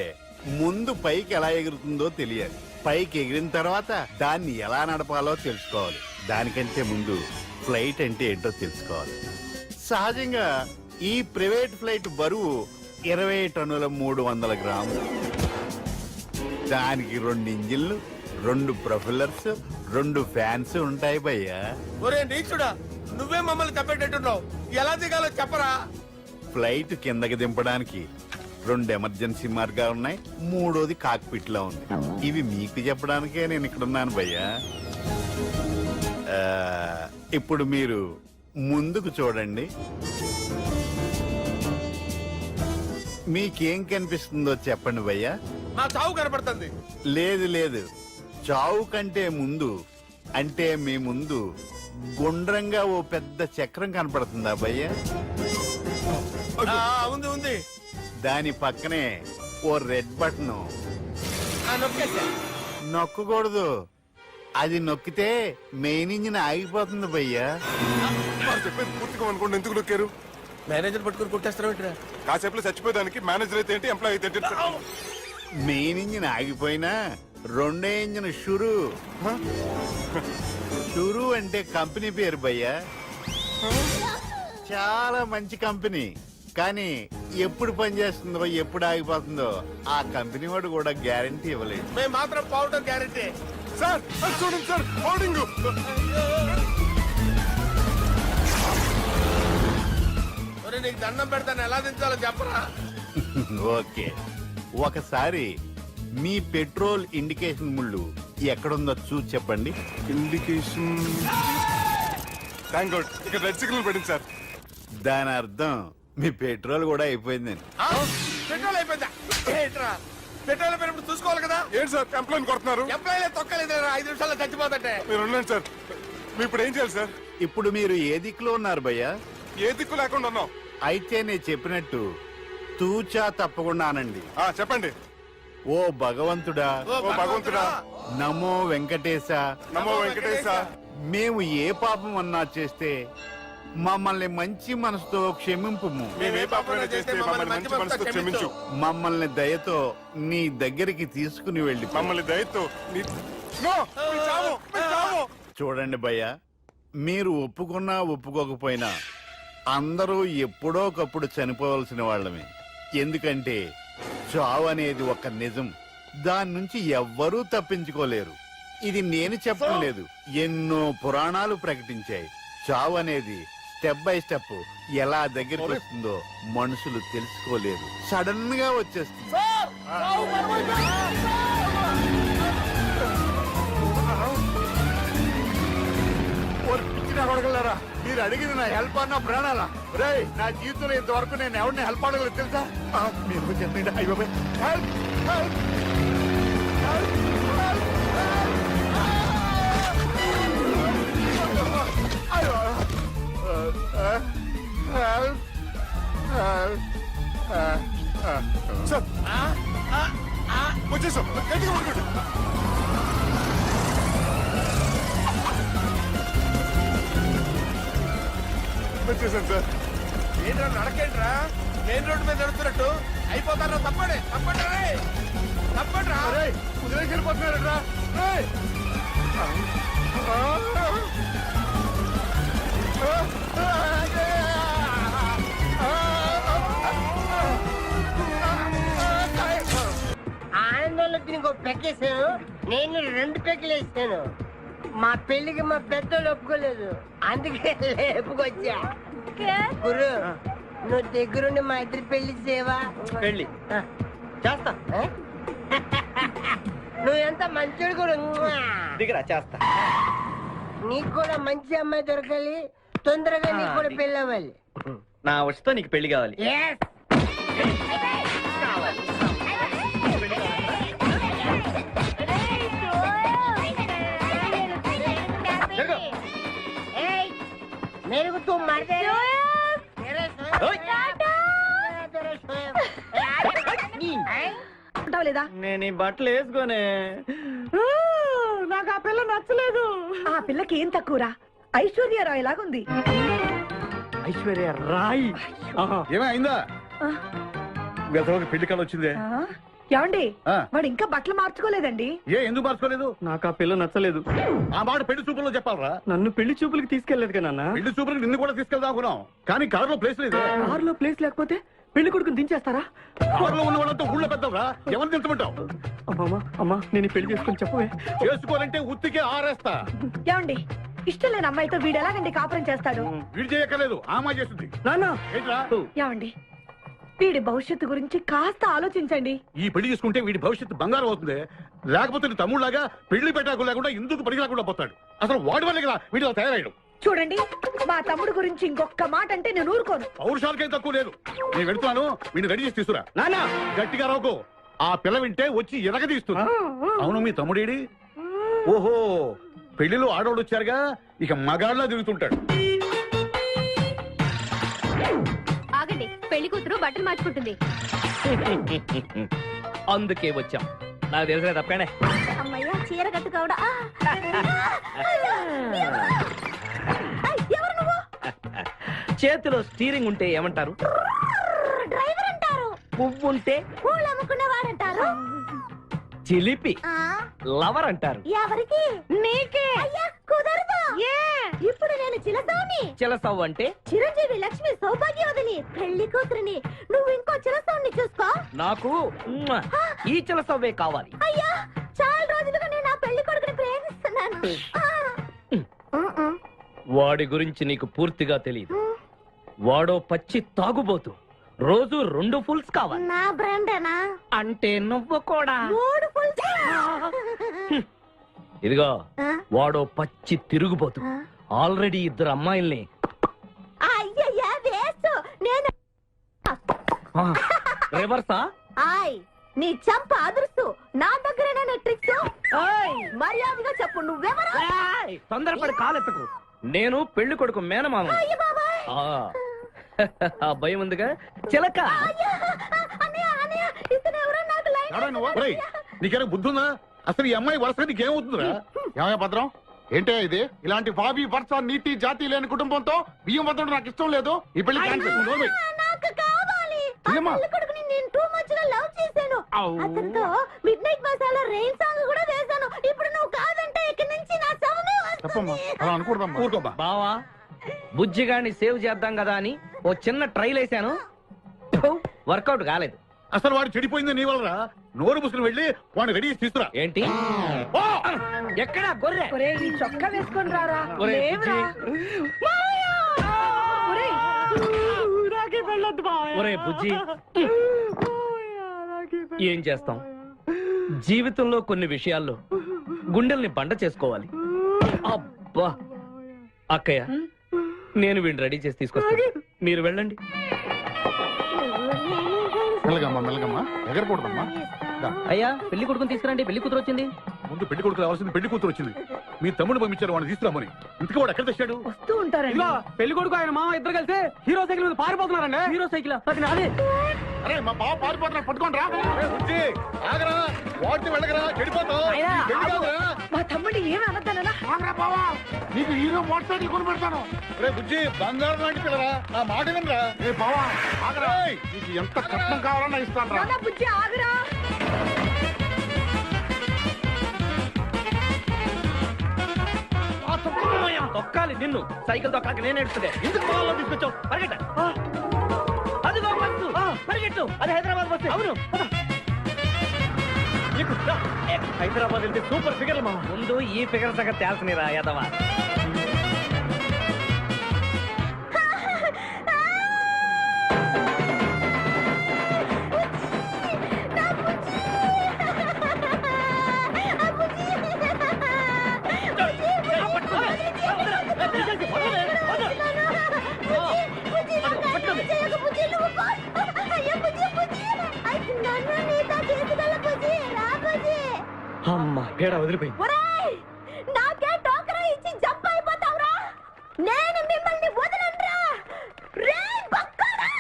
ముందు పైకి ఎలా ఎగురుతుందో తెలియాలి. పైకి ఎగిరిన తర్వాత దాన్ని ఎలా నడపాలో తెలుసుకోవాలి. దానికంటే ముందు ఫ్లైట్ అంటే ఏంటో తెలుసుకోవాలి. సహజంగా ఈ ప్రైవేట్ ఫ్లైట్ బరువు 20 టన్నుల 300 గ్రాములు. దానికి 2 ఇంజిన్లు, 2 ప్రొఫెల్లర్స్, 2 ఫ్యాన్స్ ఉంటాయి భయ్యా.
ఒరే నీచుడా, నువ్వే మమ్మల్ని తప్పేటట్టున్నావు. ఎలా దిగాలో చెప్పరా?
ఫ్లైట్ కిందకి దింపడానికి 2 ఎమర్జెన్సీ మార్గాలు ఉన్నాయి. 3వది కాక్పిట్ లో ఉంది. ఇవి మీకు చెప్పడానికే నేను ఇక్కడ ఉన్నాను భయ్యా. ఇప్పుడు మీరు ముందుకు చూడండి. మీకేం కనిపిస్తుందో చెప్పండి భయ్యా.
మా చావు కనపడుతుంది.
లేదు, చావు కంటే ముందు అంటే మీ ముందు గుండ్రంగా ఓ పెద్ద చక్రం కనపడుతుందా భయ్యా?
ఉంది.
దాని పక్కనే ఓ రెడ్ బటన్. నొక్కకూడదు. అది నొక్కితే మెయిన్ ఇంజిన్ ఆగిపోతుంది భయ్యా.
చెప్పేది పూర్తిగా అనుకోండి. ఎందుకు నొక్కారు?
మేనేజర్ పట్టుకుని కొట్టేస్తారా?
కాసేపులో చచ్చిపోయేదానికి మేనేజర్ అయితే ఏంటి, ఎంప్లాయ్ అయితే ఏంటి?
మెయిన్ ఇంజిన్ ఆగిపోయినా 2వ ఇంజిన్ షురు అంటే కంపెనీ పేరు భయ్యా. చాలా మంచి కంపెనీ. కానీ ఎప్పుడు పనిచేస్తుందో ఎప్పుడు ఆగిపోతుందో ఆ కంపెనీ వాడు కూడా గ్యారంటీ ఇవ్వలేదు.
మేము మాత్రం పౌడర్ గ్యారంటీ.
సార్ చూడండి సార్, హోర్డింగ్.
నీకు దండం పెడతాను, ఎలా దించాలో చెప్పరా?
ఓకే, ఒకసారి మీ పెట్రోల్ ఇండికేషన్ ముళ్ళు ఎక్కడుందో చూసి చెప్పండి.
ఇండికేషన్. థ్యాంక్ గాడ్, ఇక్కడ రెడ్ సిగ్నల్ పడింది సార్.
దాని అర్థం మీ పెట్రోల్ కూడా అయిపోయిందని.
పెట్రోల్ అయిపోయిందా? పెట్రోల్ అయిపోయినప్పుడు చూసుకోవాలి కదా.
ఏంటి సార్ ఎంప్లాయ్ కొడుతున్నారు?
ఎంప్లాయీ తొక్కలేదు. 5 నిమిషాల్లో చచ్చిపోతుంటే
మీరు ఉండండి సార్. మీరు ఇప్పుడు ఏం చేయాలి సార్?
ఇప్పుడు మీరు ఏ దిక్కులో ఉన్నారు భయ్యా?
ఏ దిక్కు లేకుండా ఉన్నాం.
అయితే నేను చెప్పినట్టు తూచా తప్పకుండా అనండి.
చెప్పండి.
ఓ భగవంతుడా, నమో వెంకటేశ,
నమో వెంకటేశ.
మేము ఏ పాపం అన్నా చేస్తే మమ్మల్ని మంచి మనసుతో క్షమింపుము. మమ్మల్ని దయతో నీ దగ్గరికి తీసుకుని వెళ్ళి.
మమ్మల్ని దయతో.
చూడండి భయ్య, మీరు ఒప్పుకున్నా ఒప్పుకోకపోయినా అందరూ ఎప్పుడో ఒకప్పుడు చనిపోవలసిన వాళ్ళమే. ఎందుకంటే చావు అనేది ఒక నిజం. దాని నుంచి ఎవ్వరూ తప్పించుకోలేరు. ఇది నేను చెప్పడం లేదు, ఎన్నో పురాణాలు ప్రకటించాయి. చావు అనేది స్టెప్ బై స్టెప్ ఎలా దగ్గరికి వస్తుందో మనుషులు తెలుసుకోలేరు. సడన్ గా వచ్చేస్తుంది. అడగలరా? మీరు అడిగింది నా హెల్ప్ అన్న ప్రాణాలా? రే, నా జీవితంలో ఇంతవరకు నేను ఎవరిని హెల్ప్ అడగలేదు తెలుసా? మీరు చెప్పండి. అయ్యో హెల్ప్ హెల్ప్
వచ్చేసాం. వచ్చేసాం సార్.
ఏంట్రా నడకేంట్రా? మెయిన్ రోడ్డు మీద నడుస్తున్నట్టు అయిపోతారా? తప్పండి తప్పండి తప్పండి రా.
కుదిరేసి వెళ్ళిపోతున్నారా?
ఆనందంలో దీనికి పెక్కేసాను.
నేను 2 పెగ్గులు వేసాను. మా పెళ్లికి మా పెద్దలు ఒప్పుకోలేదు, అందుకే లేపుకొచ్చా. గురు, నువ్వు దగ్గరుండి మా ఇద్దరు పెళ్లి చేయవా?
పెళ్ళి చేస్తా.
నువ్వు ఎంత మంచోడు గురు.
దిగరా చేస్తా.
నీకు కూడా మంచి అమ్మాయి దొరకాలి, తొందరగా నీకు కూడా పెళ్లి అవ్వాలి.
నా వచ్చతో నీకు పెళ్లి కావాలి.
Yes. मेरे को तुम मार दे
లేదా?
నేను ఈ బట్టలు వేసుకోనే.
నాకు ఆ పిల్ల నచ్చలేదు. ఆ పిల్లకి ఏం తక్కువరా? ఐశ్వర్య రాయ్ లాగుంది.
ఐశ్వర్య రాయ్ ఏమైందా? గతవకి పెళ్లి కాలు వచ్చిందే.
ఏమండి, వాడు ఇంకా బట్టలు మార్చుకోలేదండి.
ఎందుకు మార్చుకోలేదు? నాకు ఆ పిల్ల నచ్చలేదు. ఆ మాట పెళ్లి చూపుల్లో చెప్పాలరా. నన్ను పెళ్లి చూపులకి తీసుకెళ్లేదు కదా. పెళ్లి చూపులకి నిన్ను కూడా తీసుకెళ్దాం అనుకున్నాం, కానీ కారులో ప్లేస్ లేదు. కారులో ప్లేస్ లేకపోతే పెళ్లి కొడుకుని దించేస్తారా? కారులో ఉన్న వాళ్ళంతా ఊళ్ళో పెద్దవరా, ఎవరిని దించమంటావు? అమ్మా నేను పెళ్లి చేసుకుని చెప్పవే. చేసుకోవాలంటే ఉత్తికే ఆరేస్తా.
ఏమండి, ఇష్టం లేని అమ్మాయితో వీడు ఎలాగండి కాపురం చేస్తాడు?
వీడు చేయక్కర్లేదు, ఆ అమ్మాయి చేస్తుంది. నాన్న
ఏమండి, వీడి భవిష్యత్తు గురించి కాస్త ఆలోచించండి.
ఈ పెళ్లి చేసుకుంటే వీడి భవిష్యత్తు బంగారం అవుతుంది. లేకపోతే తమ్ముళ్లాగా పెళ్లి పెట్టాకు లేకుండా ఎందుకు పనికి రాకుండా పోతాడు. అసలు వాడి వల్లే కదా వీడిలో తయారయ్యాడు.
చూడండి, మా తమ్ముడు గురించి ఇంకొక మాట అంటే నేను ఊరుకోను.
పౌరుషాలకేం తక్కువ లేదు. నేను వెళ్తున్నాను, వీడిని రెడీ చేసి తీసుకురా. నాన్న గట్టిగా రాకు, ఆ పిల్ల వింటే వచ్చి ఎరగదీస్తున్నా. అవును, మీ తమ్ముడేడి? ఓహో, పెళ్లిలో ఆడవాళ్ళు వచ్చారుగా, ఇక మగాళ్ళ తిరుగుతుంటాడు.
ఆగండి, పెళ్లి కూతురు బట్టలు మార్చుకుంటుంది.
అందుకే వచ్చాం. నాకు తెలిసిన తప్పనే.
అమ్మయ్య, చీర కట్టుకోవడా? ఎవరు నువ్వు?
చేతిలో స్టీరింగ్ ఉంటే ఏమంటారు?
డ్రైవర్ అంటారు.
పువ్వు ఉంటే
పూలు అమ్ముకునేవాడంటారు.
చిలిపి లవర్ అంటారు.
ఎవరికి? నీకే. అయ్యా కుదరదు. ఇప్పుడు నేను చిలసౌని.
చిలసవ్వు అంటే
చిరంజీవి లక్ష్మి సౌభాగ్యవతిని, పెళ్లి కూతురిని. నువ్వు ఇంకో చిలసౌని చూసుకో.
నాకు ఈ చిలసవ్వే కావాలి.
అయ్యా, చాలా రోజులుగా నేను ఆ పెళ్లి కొడుకుని ప్రేమిస్తున్నాను.
వాడి గురించి నీకు పూర్తిగా తెలియదు. వాడో పచ్చి తాగుబోతు. రోజు 2 ఫుల్స్ కావాలి.
నా బ్రాండేనా?
అంటే నువ్వు కూడా
3 ఫుల్స్.
ఇదిగో, వాడో పచ్చి తిరుగుబోతు. ఆల్రెడీ 2 అమ్మాయిల్ని.
అయ్యయ్యా, వేస్ట్. నేను
రివర్సా?
ఆయ్, నీ చంప అదురుసు. నా దగ్గరేనా ట్రిక్స్? మర్యాదగా చెప్పు, నువ్వెవరు?
తొందరపడి కాలెత్తకు. నేను పెళ్లి కొడుకు మేనమామ. ఆ భయం ఉందిగా చిలక.
నీకేనా బుద్ధుందా? అసలు ఈ అమ్మాయి వరుస నీకేమవుతుందిరా? ఏమయ్య భద్రం, ఏంటే ఇది? ఇలాంటి బాబీ వరుస నీతి జాతి లేని కుటుంబంతో బియ్యం వద్దడం నాకు ఇష్టం లేదు. ఈ పెళ్లి
నాకు కావాలి. ఆ పెళ్లి కొడుకుని నేను టూ మచ్ గా లవ్ చేశాను. అతనితో mid night masala rain song కూడా వేశాను. ఇప్పుడు నువ్వు కాదంటే ఇక్కడి నుంచి నా శవమే వస్తుంది.
బావా, బుజ్జిగాన్ని సేవ్ చేద్దాం కదా అని ఓ చిన్న ట్రైల్ వేసాను, వర్కౌట్ కాలేదు.
అసలు వాడు చెడిపోయింది నీ వల్ల. నోరు ముసుకుని వెళ్ళి వాడిని రెడీ చేసి తీసుకురా.
ఏంటి? ఎక్కడ గొర్రె?
ఒరేయ్, ఈ చొక్కా వేసుకొని రారా.
ఒరే బుజ్జి, ఏం చేస్తాం? జీవితంలో కొన్ని విషయాల్లో గుండెల్ని బండ చేసుకోవాలి. అబ్బా, అక్కయ్య, నేను వీడిని రెడీ చేసి తీసుకొస్తాను, మీరు వెళ్ళండి.
మెల్లగమ్మా మెల్లగమ్మా, ఎగరకూడదమ్మా.
అయ్యా, పెళ్లి కొడుకుని తీసుకురండి, పెళ్లి కూతురు వచ్చింది.
ముందు పెళ్లి కొడుకు రావాల్సింది, పెళ్లి కూతురు వచ్చింది. మీ తమ్ముడు పంపించారు వాడిని తీసుకురామని. ఇంతకీ వాడు ఎక్కడ తెచ్చాడు?
వస్తూ ఉంటారండి.
పెళ్లి కొడుకు ఆయన మామ ఇద్దరు కలిసి హీరో సైకిల్ మీద పారిపోతున్నారండి.
హీరో సైకిల్ అది నాదే.
అరే, మా బావ పారిపోతున్నా, పట్టుకోండి రా. ఆగరా, వాడిని వెళ్ళగరా, చెడిపోతావు.
మా తమ్ముడు ఏమి అనద్దనా?
నీకు హీరో మోటార్ సైకిల్ కొని పెడతాను. రే బుజ్జి, బంగారం లాంటి పిల్లరా, నా మాట వినరా. ఏ బావా, ఆగరా. నీకు ఎంత కట్నం కావాలన్నా ఇస్తాను రా.
బుజ్జి, ఆగరా.
తొక్కాలి నిన్ను, సైకిల్ తొక్కాక నేను ఎడుతుంది. ఎందుకు పొలంలో తీసుకొచ్చావు? పరిగెట్ట. అది బస్సు, పరిగెట్టు. అది హైదరాబాద్ బస్సు. అవును,
హైదరాబాద్ వెళ్తే సూపర్ ఫిగర్ మా ముందు ఈ ఫిగర్ సంగతి తేల్చనిరా యాదవా. అమ్మా పేడ వదిలిపోయింది.
నాకే టోకరా ఇచ్చి జంప్ అయిపోతావురా. నేను మిమ్మల్ని వదలనురా. రే బక్కరా,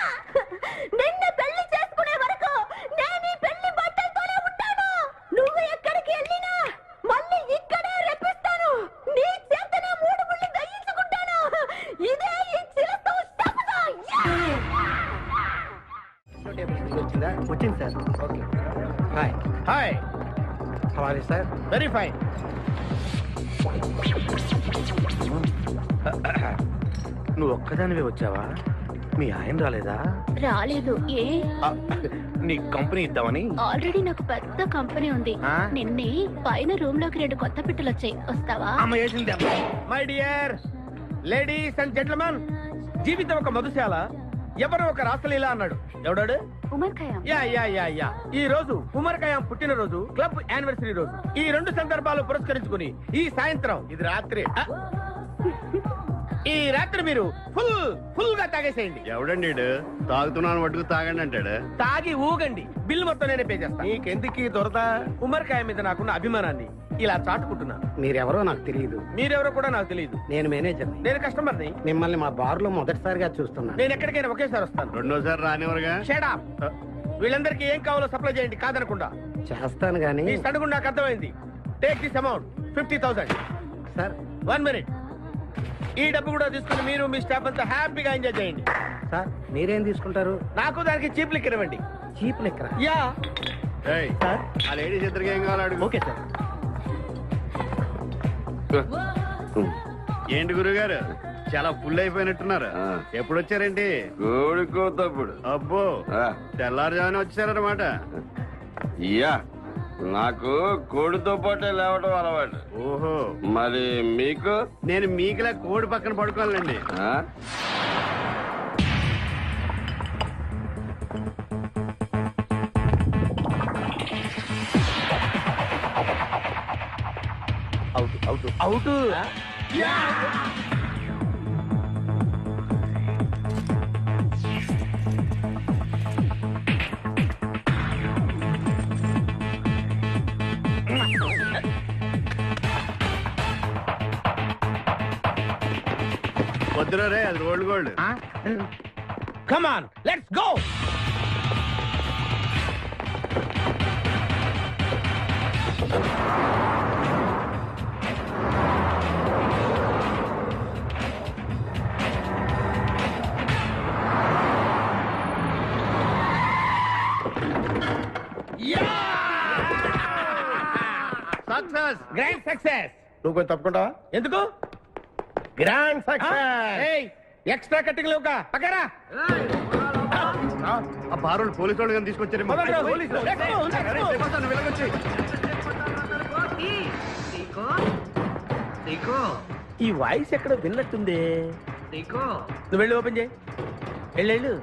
నిన్ను పెళ్లి చేసుకునే వరకు నేను ఈ పెళ్లి బట్టలతోనే ఉంటాను. నువ్వు ఎక్కడికి వెళ్ళినా మళ్ళీ ఇక్కడే రెప్పిస్తాను. నీ చేతనే 3 ముళ్ళు దయించుకుంటాను. ఇదే ఈ చిలతో శపథం.
వచ్చింది sir. Okay hi
hi,
how are you sir?
Very fine.
నువ్వు ఒక్కదానివే వచ్చావా? మీ ఆయన రాలేదా?
రాలేదు. ఏ
నీ కంపెనీ ఇద్దామని.
ఆల్రెడీ నాకు పెద్ద కంపెనీ ఉంది. నిన్నే పైన రూమ్ లోకి 2 కొత్త పిట్టలు వచ్చాయి. వస్తావా?
అమ్మ వేసింది అమ్మ.
My dear ladies and gentlemen, జీవితం ఒక మధుశాల, ఎవరు ఒక రాసలీల అన్నాడు. ఎవడాడు?
Omar Khayyam.
Yeah yeah yeah yeah. ఈ రోజు ఉమర్ ఖయాం పుట్టినరోజు, క్లబ్ యానివర్సరీ రోజు. ఈ 2 సందర్భాలు పురస్కరించుకుని ఈ సాయంత్రం, ఇది రాత్రి, ఈ రాత్రి మీరు ఫుల్ గా తాగేసేయండి.
ఎవడండి తాగుతున్నాను మటుకు తాగండి అంటాడు.
తాగి ఊగండి, బిల్ మొత్తం నేనే పే చేస్తాను.
నీకెందుకు దొరద?
ఉమర్ ఖయాం మీద నాకున్న అభిమానాన్ని ఇలా చాటుకుంటున్నాను.
మీరెవరో నాకు తెలియదు.
మీరెవరో కూడా నాకు తెలియదు.
నేను మేనేజర్.
నేను కస్టమర్ని.
మిమ్మల్ని మా బార్ లో మొదటిసారిగా చూస్తున్నా.
నేను ఎక్కడికైనా ఒకేసారి వస్తాను.
రెండోసారి రానివరుగా.
Shut up. వీళ్ళందరికీ ఏం కావాలో సప్లై చేయండి, కాదనకుండా.
చేస్తాను గానీ
ఈ సడుగు నాకు అర్థమైంది. Take this amount 50,000.
Sir
1 minute. ఈ డబ్బు కూడా తీసుకుని మీరు మీ స్టాఫ్ అంతా హ్యాపీగా ఎంజాయ్ చేయండి.
సార్ మీరేం తీసుకుంటారు?
నాకు దానికి చీప్ లిక్కర్ ఇవ్వండి.
చీప్ లెక్కర?
యా.
సార్
ఆ లేడీస్ ఇద్దరికి ఏం కావాలి అడుగు.
Okay sir.
ఏంటి గురుగారు చాలా ఫుల్ అయిపోయినట్టున్నారు. ఎప్పుడు వచ్చారేంటి?
కోడికోతప్పుడు.
అబ్బో తెల్లారుజామున వచ్చారన్నమాట.
యా, నాకు కోడితో పాటే లేవడం అలవాటు.
ఓహో,
మరి మీకు?
నేను మీకులా కోడి పక్కన పడుకోవాలండి.
అవుట్.
వద్దురా రే, అది rolled gold.
Come on, let's go.
Success,
grand success. నువ్వు కొంచెం తప్పుకుంటావా? ఎందుకు? Grand success. ఎక్స్ట్రా కట్టింగ్ లేవుగా పక్కరా.
ఆ బారోళ్ళు పోలీసు వాళ్ళు కానీ తీసుకొచ్చారు.
ఈ వాయిస్ ఎక్కడ విన్నట్టుంది. నువ్వు వెళ్ళి ఓపెన్ చేయి. వెళ్ళు.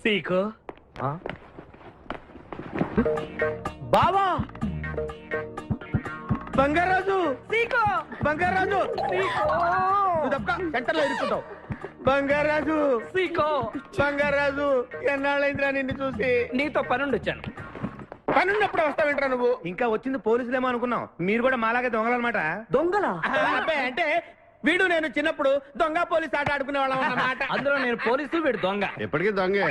సీకో బావా, బంగారాజు, సీకో బంగారాజు, నువ్వు తప్ప సెంటర్ లో ఇరుక్కుంటావు. బంగారాజు, సీకో బంగారాజు, ఎన్నాళ్ళైందిరా నిన్ను చూసి.
నీతో పనుండి వచ్చాను.
పనున్నప్పుడు వస్తావేంట్రా నువ్వు?
ఇంకా వచ్చింది పోలీసులేమో అనుకున్నాం. మీరు కూడా మాలాగే దొంగలన్నమాట. దొంగలా?
అంటే వీడు నేను చిన్నప్పుడు దొంగ పోలీస్ ఆట ఆడుకునే వాళ్ళం అన్నమాట.
అందులో నేను పోలీసు, వీడు దొంగ.
ఎప్పటికీ దొంగే.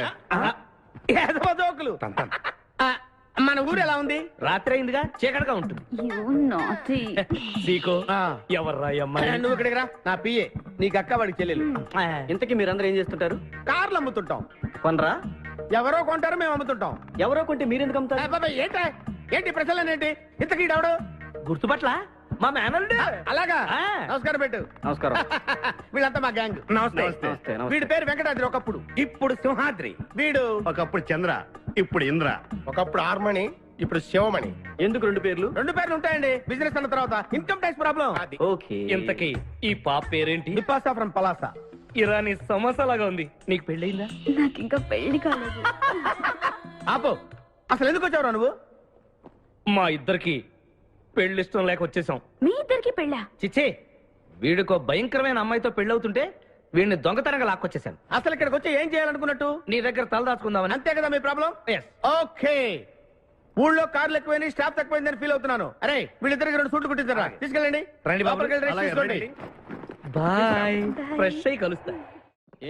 ఏదో జోకులు. మన ఊరు ఎలా ఉంది?
రాత్రి అయిందిగా, చీకటిగా ఉంటుంది. సీకో ఎవర్రా అమ్మాయి?
నువ్వు ఇక్కడికి రా, నా పిఏ. నీకు అక్క వాడికి చెల్లెలు.
ఇంతకీ మీరందరూ ఏం చేస్తుంటారు?
కార్లు అమ్ముతుంటాం.
కొనరా?
ఎవరో కొంటారు, మేము అమ్ముతుంటాం.
ఎవరో కొంటే మీరెందుకు అమ్ముతారు?
ఏంటి ప్రశ్నలేంటి? ఇంతకీ డవడు
గుర్తుపట్ల?
మా మేనల్డ్ అలాగా నమస్కారం పెట్టు
నమస్కారం.
వీళ్ళంతా మా గ్యాంగ్
నమస్తే.
వీడి పేరు వెంకటాద్రి ఒకప్పుడు ఇప్పుడు సింహాద్రి వీడు
ఒకప్పుడు చంద్ర ఇప్పుడు ఇంద్ర.
ఒకప్పుడు ఆర్మణి ఇప్పుడు శివమణి.
ఎందుకు రెండు పేర్లు?
రెండు పేర్లు ఉంటాయండి బిజినెస్ అన్న తర్వాత ఇన్కమ్ ట్యాక్స్ ప్రాబ్లం
ఓకే.
ఇంతకీ ఈ పాప పేరేంటి?
బిపాసా ఫ్రమ్ పలాసా.
ఇరానీ సమోసా లాగా ఉంది. నీకు పెళ్ళయిందా?
నాకు ఇంకా పెళ్లి కాలేదు.
ఆపో అసలు ఎందుకు వచ్చావురా నువ్వు?
మా ఇద్దరికి పెళ్లి ఇష్టం లేక వచ్చేసాం.
మీ ఇద్దరికి పెళ్ళా?
చిచ్చే
వీడికో భయంకరమైన అమ్మాయితో పెళ్ళవుతుంటే వీడిని దొంగతనంగా లాక్కొచ్చేసాను.
అసలు ఇక్కడికి వచ్చి ఏం చేయాలనుకున్నట్టు?
నీ దగ్గర తల దాచుకుందామని.
అంతే కదా మీ ప్రాబ్లం? ఓకే. ఊళ్ళో కార్లు ఎక్కువైంది స్టాఫ్ తక్కువైందని ఫీల్ అవుతున్నాను. అరే వీళ్ళిద్దరికి 2 సూట్లు కుట్టించారా? తీసుకెళ్ళండి.
రండి బాబు.
లోపలికి వెళ్ళి రెస్ట్ తీసుకోండి.
బాయ్. ఫ్రెష్ అయ్యి కలుస్తా.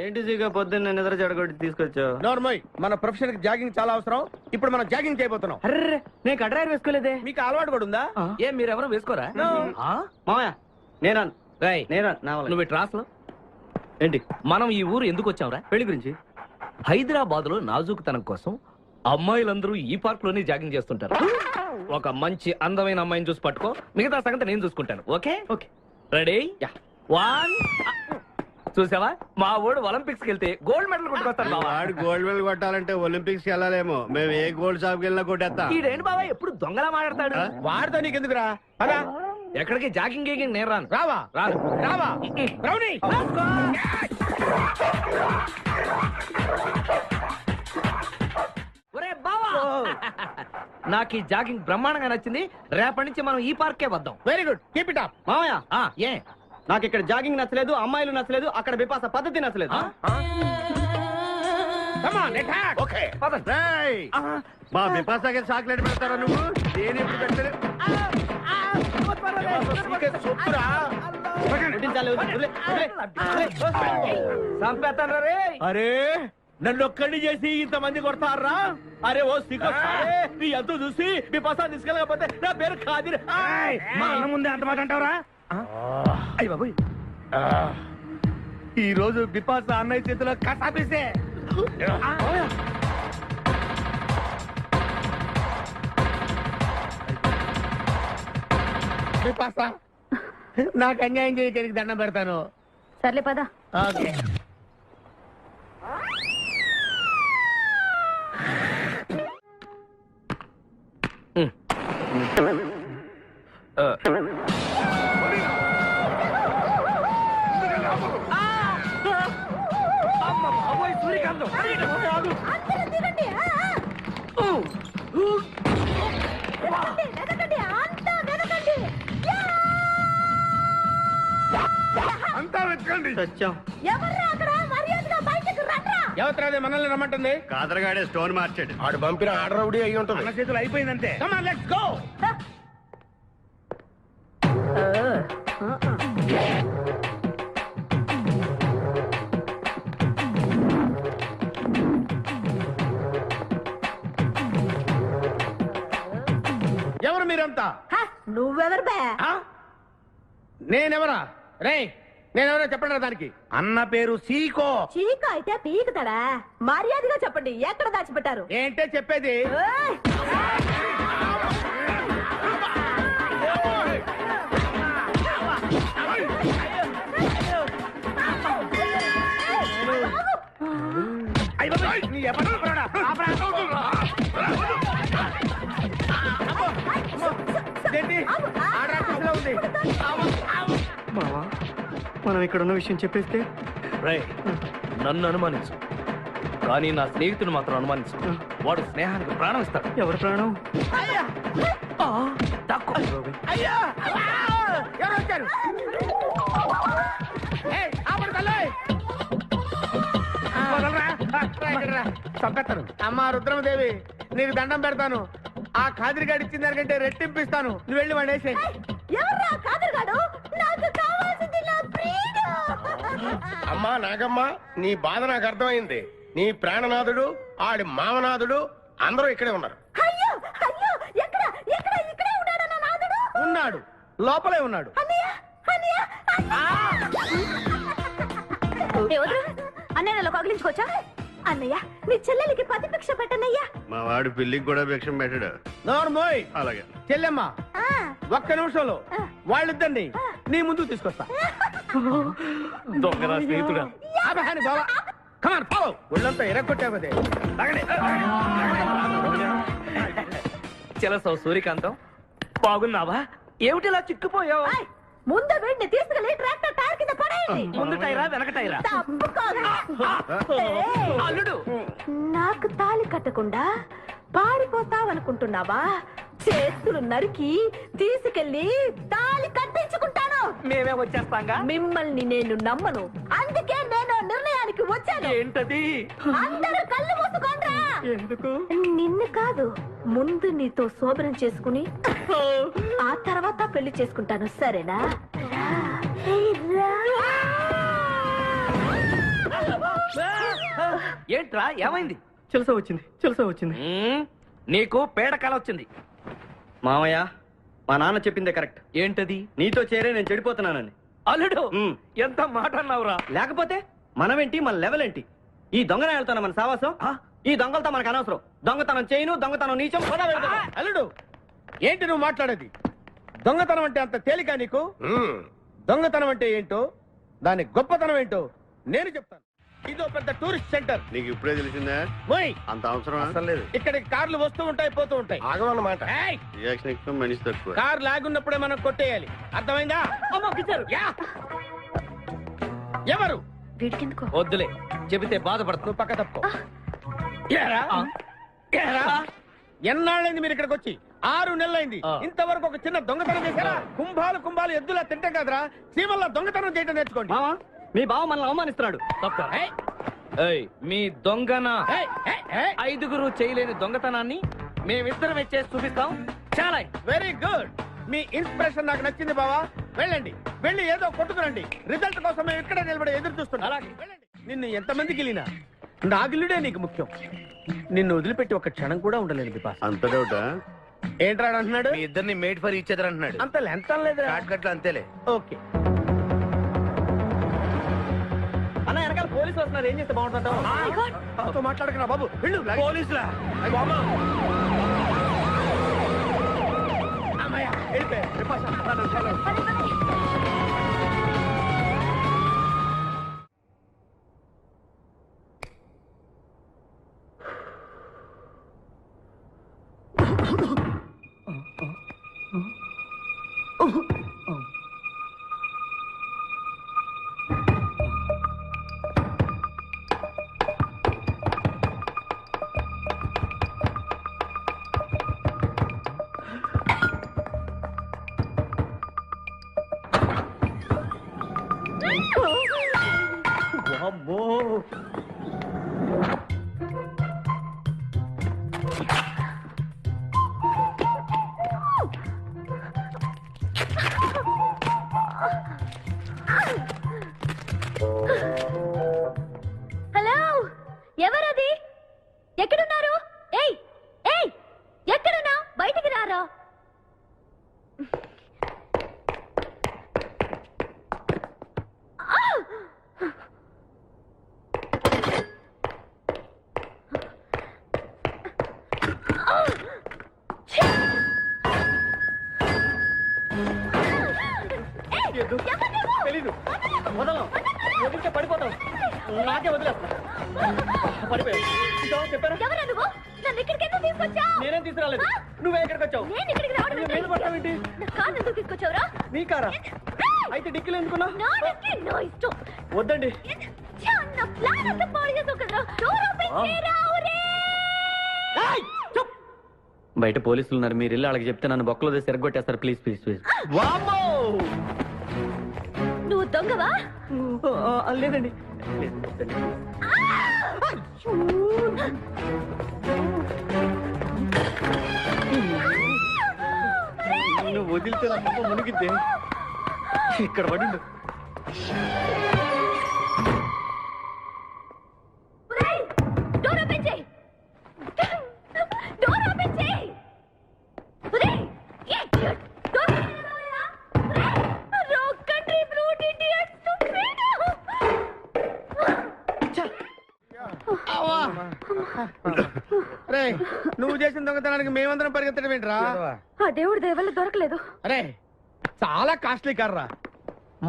ఏంటి దిగా పొద్దున్న నిద్ర చెడగొట్టి తీసుకొచ్చావు?
నోర్మోయ్ మన ప్రొఫెషన్ కి జాగింగ్ చాలా అవసరం. ఇప్పుడు మనం జాగింగ్ చేయబోతున్నాం.
అర్రే నేను కడ్రాయర్ వేసుకోలేదే.
మీకు అలవాటు కూడా ఉందా?
ఏం మీరెవరూ వేసుకోరా?
మామయ్య నేరాను.
నువ్వు ట్రాస్లో
ఏంటి?
మనం ఈ ఊరు ఎందుకు వచ్చావురా?
పెళ్లి గురించి.
హైదరాబాద్ లో నాజూకుతనం కోసం అమ్మాయిలందరూ ఈ పార్క్ లోనే జాగింగ్ చేస్తుంటారు. ఒక మంచి అందమైన అమ్మాయిని చూసి పట్టుకో, మిగతా సంగతి నేను చూసుకుంటాను. Okay
okay.
రెడీ? 1 చూసావా మా ఊడు ఒలింపిక్స్ కి వెళ్తే గోల్డ్ మెడల్ కొట్టుకొస్తాడు బావా.
వాడు గోల్డ్ మెడల్ కొట్టాలంటే ఒలింపిక్స్ కి వెళ్ళాలేమో. మేము ఏ గోల్డ్ షాప్ కి వెళ్ళినా కొట్టేస్తాం.
ఈడేంటి బావా ఎప్పుడు దొంగలా మాట్లాడతాడు?
వాడితో నీకెందుకురా? అదా
ఎక్కడికి జాగింగ్ గీగింగ్ నేను రాను.
రావా
రాను.
రావా రౌడీ.
ఒరే బావా నాకు ఈ జాగింగ్ బ్రహ్మాండంగా నచ్చింది. రేపటి నుంచి మనం ఈ పార్కే వద్దాం.
Very good keep it up.
మామయ్య
ఏ
నాకు ఇక్కడ జాగింగ్ నచ్చలేదు, అమ్మాయిలు నచ్చలేదు, అక్కడ బిపాస పద్ధతి నచ్చలేదు.
Come on attack.
ఓకే
మా బిపాసకి చాక్లెట్ పెడతారా నువ్వు? నేను ఎప్పుడు పెట్టలేదు.
చంపేస్తాను రే.
అరే నన్ను ఒక్కడిని చేసి ఇంతమంది కొడతారా? అరే ఓ సిగ్గు నీ ఎంతో చూసి మీ పసా తీసుకెళ్ళకపోతే నా పేరు ఖాదీ.
మా అన్న ముందే అంత మాట అంటావరా?
అయ్య బాబోయ్ ఈ రోజు బిపాసా అన్నయ్య చేతిలో కసాపిస్తే. బిపాసా నాకు అన్యాయం చేయడానికి దండం పెడతాను.
సర్లే పద.
ఓకే
అంతా వెతకండి.
ఎవరిది మనల్ని రమ్మంటుంది?
కాదరగాడే స్టోన్ మార్చాడు.
ఆడు పంపిన ఆర్డర్ రౌడీ అయి ఉంటుంది.
మన చేతులు అయిపోయిందంటే. Come on, let's go. ఎవరు మీరంతా?
నువ్వెవరు బే?
నేనెవరా? రే నేనెవరో చెప్పండి దానికి. అన్న పేరు సీకో.
చీక అయితే పీకుతాడా? మర్యాదగా చెప్పండి ఎక్కడ దాచిపెట్టారు?
ఏంటే చెప్పేది?
మావా మనం ఇక్కడ ఉన్న విషయం చెప్పేస్తే
రేయ్, నన్ను అనుమానించు కానీ నా స్నేహితుడు మాత్రం అనుమానించు. వాడు స్నేహానికి ప్రాణం ఇస్తాడు.
ఎవరి ప్రాణం?
తక్కువ.
అయ్యా ఎవరు వచ్చారు? చంపేస్తాను. అమ్మా రుద్రమదేవి నీకు దండం పెడతాను. ఆ ఖాదిరిగాడు ఇచ్చిన దానికంటే రెట్టింపిస్తాను. నువ్వు వెళ్ళి వాడు వేసేయ్.
ఎవర్రా కాదరుగాడు? నాకు కావాల్సింది నా ప్రియుడు.
అమ్మా నాగమ్మ నీ బాధ నాకు అర్థమైంది. నీ ప్రాణనాథుడు ఆడి మామనాథుడు అందరూ ఇక్కడే ఉన్నారు.
అయ్యో అయ్యో ఎక్కడ ఎక్కడ ఇక్కడే ఉన్నాడు నా నాదుడు.
ఉన్నాడు లోపలే ఉన్నాడు.
అన్నయ్య అన్నయ్య అన్నయ్య కగిలించుకోవచ్చా? అన్నయ్య నీ చెల్లెలికి ప్రతిభిక్ష పెట్టనయ్యా.
మా వాడి పెళ్లికి కూడా భిక్షం పెట్టాడు.
నోర్మోయ్
అలాగే
చెల్లెమ్మ ఒక్క నిమిషంలో వాళ్ళిద్దరిని నీ ముందుకు తీసుకొస్తా.
దొంగరా స్నేహితుడా.
ఆపహాని బావా కమాన్ ఫాలో. ఒళ్ళంతా ఎరగొట్టావదే.
చెలసో సూర్యకాంతం బాగున్నావా? ఏమిటిలా చిక్కుపోయావు?
ముందు వీడిని తీసుకెళ్లి ట్రాక్టర్ టైర్ కింద పడేయండి.
ముందు టైరా వెనక టైరా?
అల్లుడు నాకు తాళి కట్టకుండా పారిపోతావనుకుంటున్నావా? చేతులు నరికి తీసుకెళ్లి తాళి కట్టించుకుంటాను.
మేమే వచ్చేస్తాంగా.
మిమ్మల్ని నేను నమ్మను, అందుకే నేను నిర్ణయానికి వచ్చాను.
ఏంటది?
అందరూ కళ్ళు మూసుకోండ్రా.
ఎందుకు?
నిన్ను కాదు, ముందు నీతో శోభనం చేసుకుని ఆ తర్వాత పెళ్లి చేసుకుంటాను, సరేనా?
ఏంట్రా ఏమైంది? చెలస వచ్చింది. నీకు పేడకాల వచ్చింది.
మామయ్య మా నాన్న చెప్పిందే కరెక్ట్.
ఏంటది?
నీతో చేరే నేను చెడిపోతున్నానని.
అల్లుడు ఎంత మాట అన్నావురా.
లేకపోతే మనమేంటి, మన లెవెల్ ఏంటి? ఈ దొంగన వెళ్తాను మన సావాసం. ఈ దొంగలతో మనకు అనవసరం. దొంగతనం చేయను, దొంగతనం నీచం.
అల్లుడు ఏంటి నువ్వు మాట్లాడేది? దొంగతనం అంటే అంత తేలిక నీకు? దొంగతనం అంటే ఏంటో, దాని గొప్పతనం ఏంటో నేను చెప్తాను. ఇదో పెద్ద టూరిస్ట్ సెంటర్.
నీకు ఇప్పుడే తెలిసిందా?
ఓయ్
అంత అవసరం అసలు లేదు.
ఇక్కడికి కార్లు వస్తూ ఉంటాయి, పోతూ ఉంటాయి.
ఆగమన్నమాట.
ఏయ్!
రియాక్షన్ ఎక్కువ, మనిషి తక్కువ.
కార్ లాగున్నప్పుడే మనం కొట్టేయాలి, అర్థమైందా? యా! ఎవరు?
వద్దులే, చెబితే బాధపడుతు.
నువ్వు పక్క తప్పుకో. ఏరా? ఏరా? ఎన్నాళ్ళైంది మీరు ఇక్కడికి వచ్చి? 6 నెలలైంది. ఇంతవరకు ఒక చిన్న దొంగతనం చేశారా? కుంభాలు ఎద్దులా తింటాం కదరా. సీమల్లా దొంగతనం చేయడం నేర్చుకోండి.
మామా మీ బావ మనల్ని అవమానిస్తున్నాడు.
మీ దొంగన 5గురు చేయలేని దొంగతనాన్ని మేమిద్దరం చేసి చూపిస్తాం. చాలా
వెరీ గుడ్. మీ ఇన్స్పిరేషన్ నాకు నచ్చింది బావా. వెళ్ళండి, వెళ్ళి ఏదో కొట్టుకురండి. రిజల్ట్ కోసం మేము ఇక్కడే నిలబడి ఎదురు చూస్తున్నాం. అలాగే వెళ్ళండి. నిన్ను ఎంతమంది గిలినా నా గిల్లుడే నీకు ముఖ్యం. నిన్ను వదిలిపెట్టి ఒక క్షణం కూడా ఉండలేను బిపాస్.
అంత డౌటా?
ఏంట్రా అంటున్నాడు?
మీ ఇద్దరిని మేడ్ ఫర్ ఈచ్ అదర్ అంటున్నాడు.
అంత లెంత్ లేదు.
షార్ట్కట్లు అంతేలే.
ఓకే.
అన్న వెనకాల పోలీసులు వస్తున్నారు, ఏం చేస్తే బాగుంటుందో.
మాట్లాడకరా బాబు. వెళ్ళు.
పోలీసులా?
అమ్మయ్య, వెళ్ళిపోయారు. బిపాసా.
హలో, ఎవరది? ఎక్కడున్నారు? ఏయ్ ఏయ్, ఎక్కడున్నా? బయటికి రారా.
తెలీదు. వదలం, వదిలితే పడిపోతాం. నాకే వదిలేస్తా. పడిపోయావు చెప్పారా?
ఎవరా నువ్వు? నన్ను ఇక్కడికి ఎందుకు తీసుకొచ్చావు?
నేనేం తీసుకురాలేదు. నువ్వే ఎక్కడికి వచ్చావు?
నేను ఇక్కడికి రావడం
మీద పడతావేంటి?
నా కారు ఎందుకు తీసుకొచ్చావురా?
నీ కారా? అయితే డిక్కీలు ఎందుకున్నా?
నా డిక్కీ నా ఇష్టం.
వద్దండి.
నా ప్లాన్ అంతా పాడు చేసావు కదరా. డోర్ ఓపెన్ చేయరా.
బయట పోలీసులు ఉన్నారు, మీరు వెళ్ళి వాళ్ళకి చెప్తే నన్ను బొక్కలో తీసి ఎరగొట్టేస్తారు. Please please please.
నువ్వు దొంగవా?
లేదండి. నువ్వు వదిలితే నా తప్ప మునిగిద్దే. ఇక్కడ పడిండు.
డోర్ ఓపెన్ చేయి. డోర్ ఓపెన్ చేయి. Rock country brute idiots.
అవ్వా రే నువ్వు చేసిన దొంగతనానికి మేమందరం పరిగెత్తడం ఏంట్రా?
ఆ దేవుడి దయవల్ల దొరకలేదు.
అరే చాలా కాస్ట్లీ కార్రా.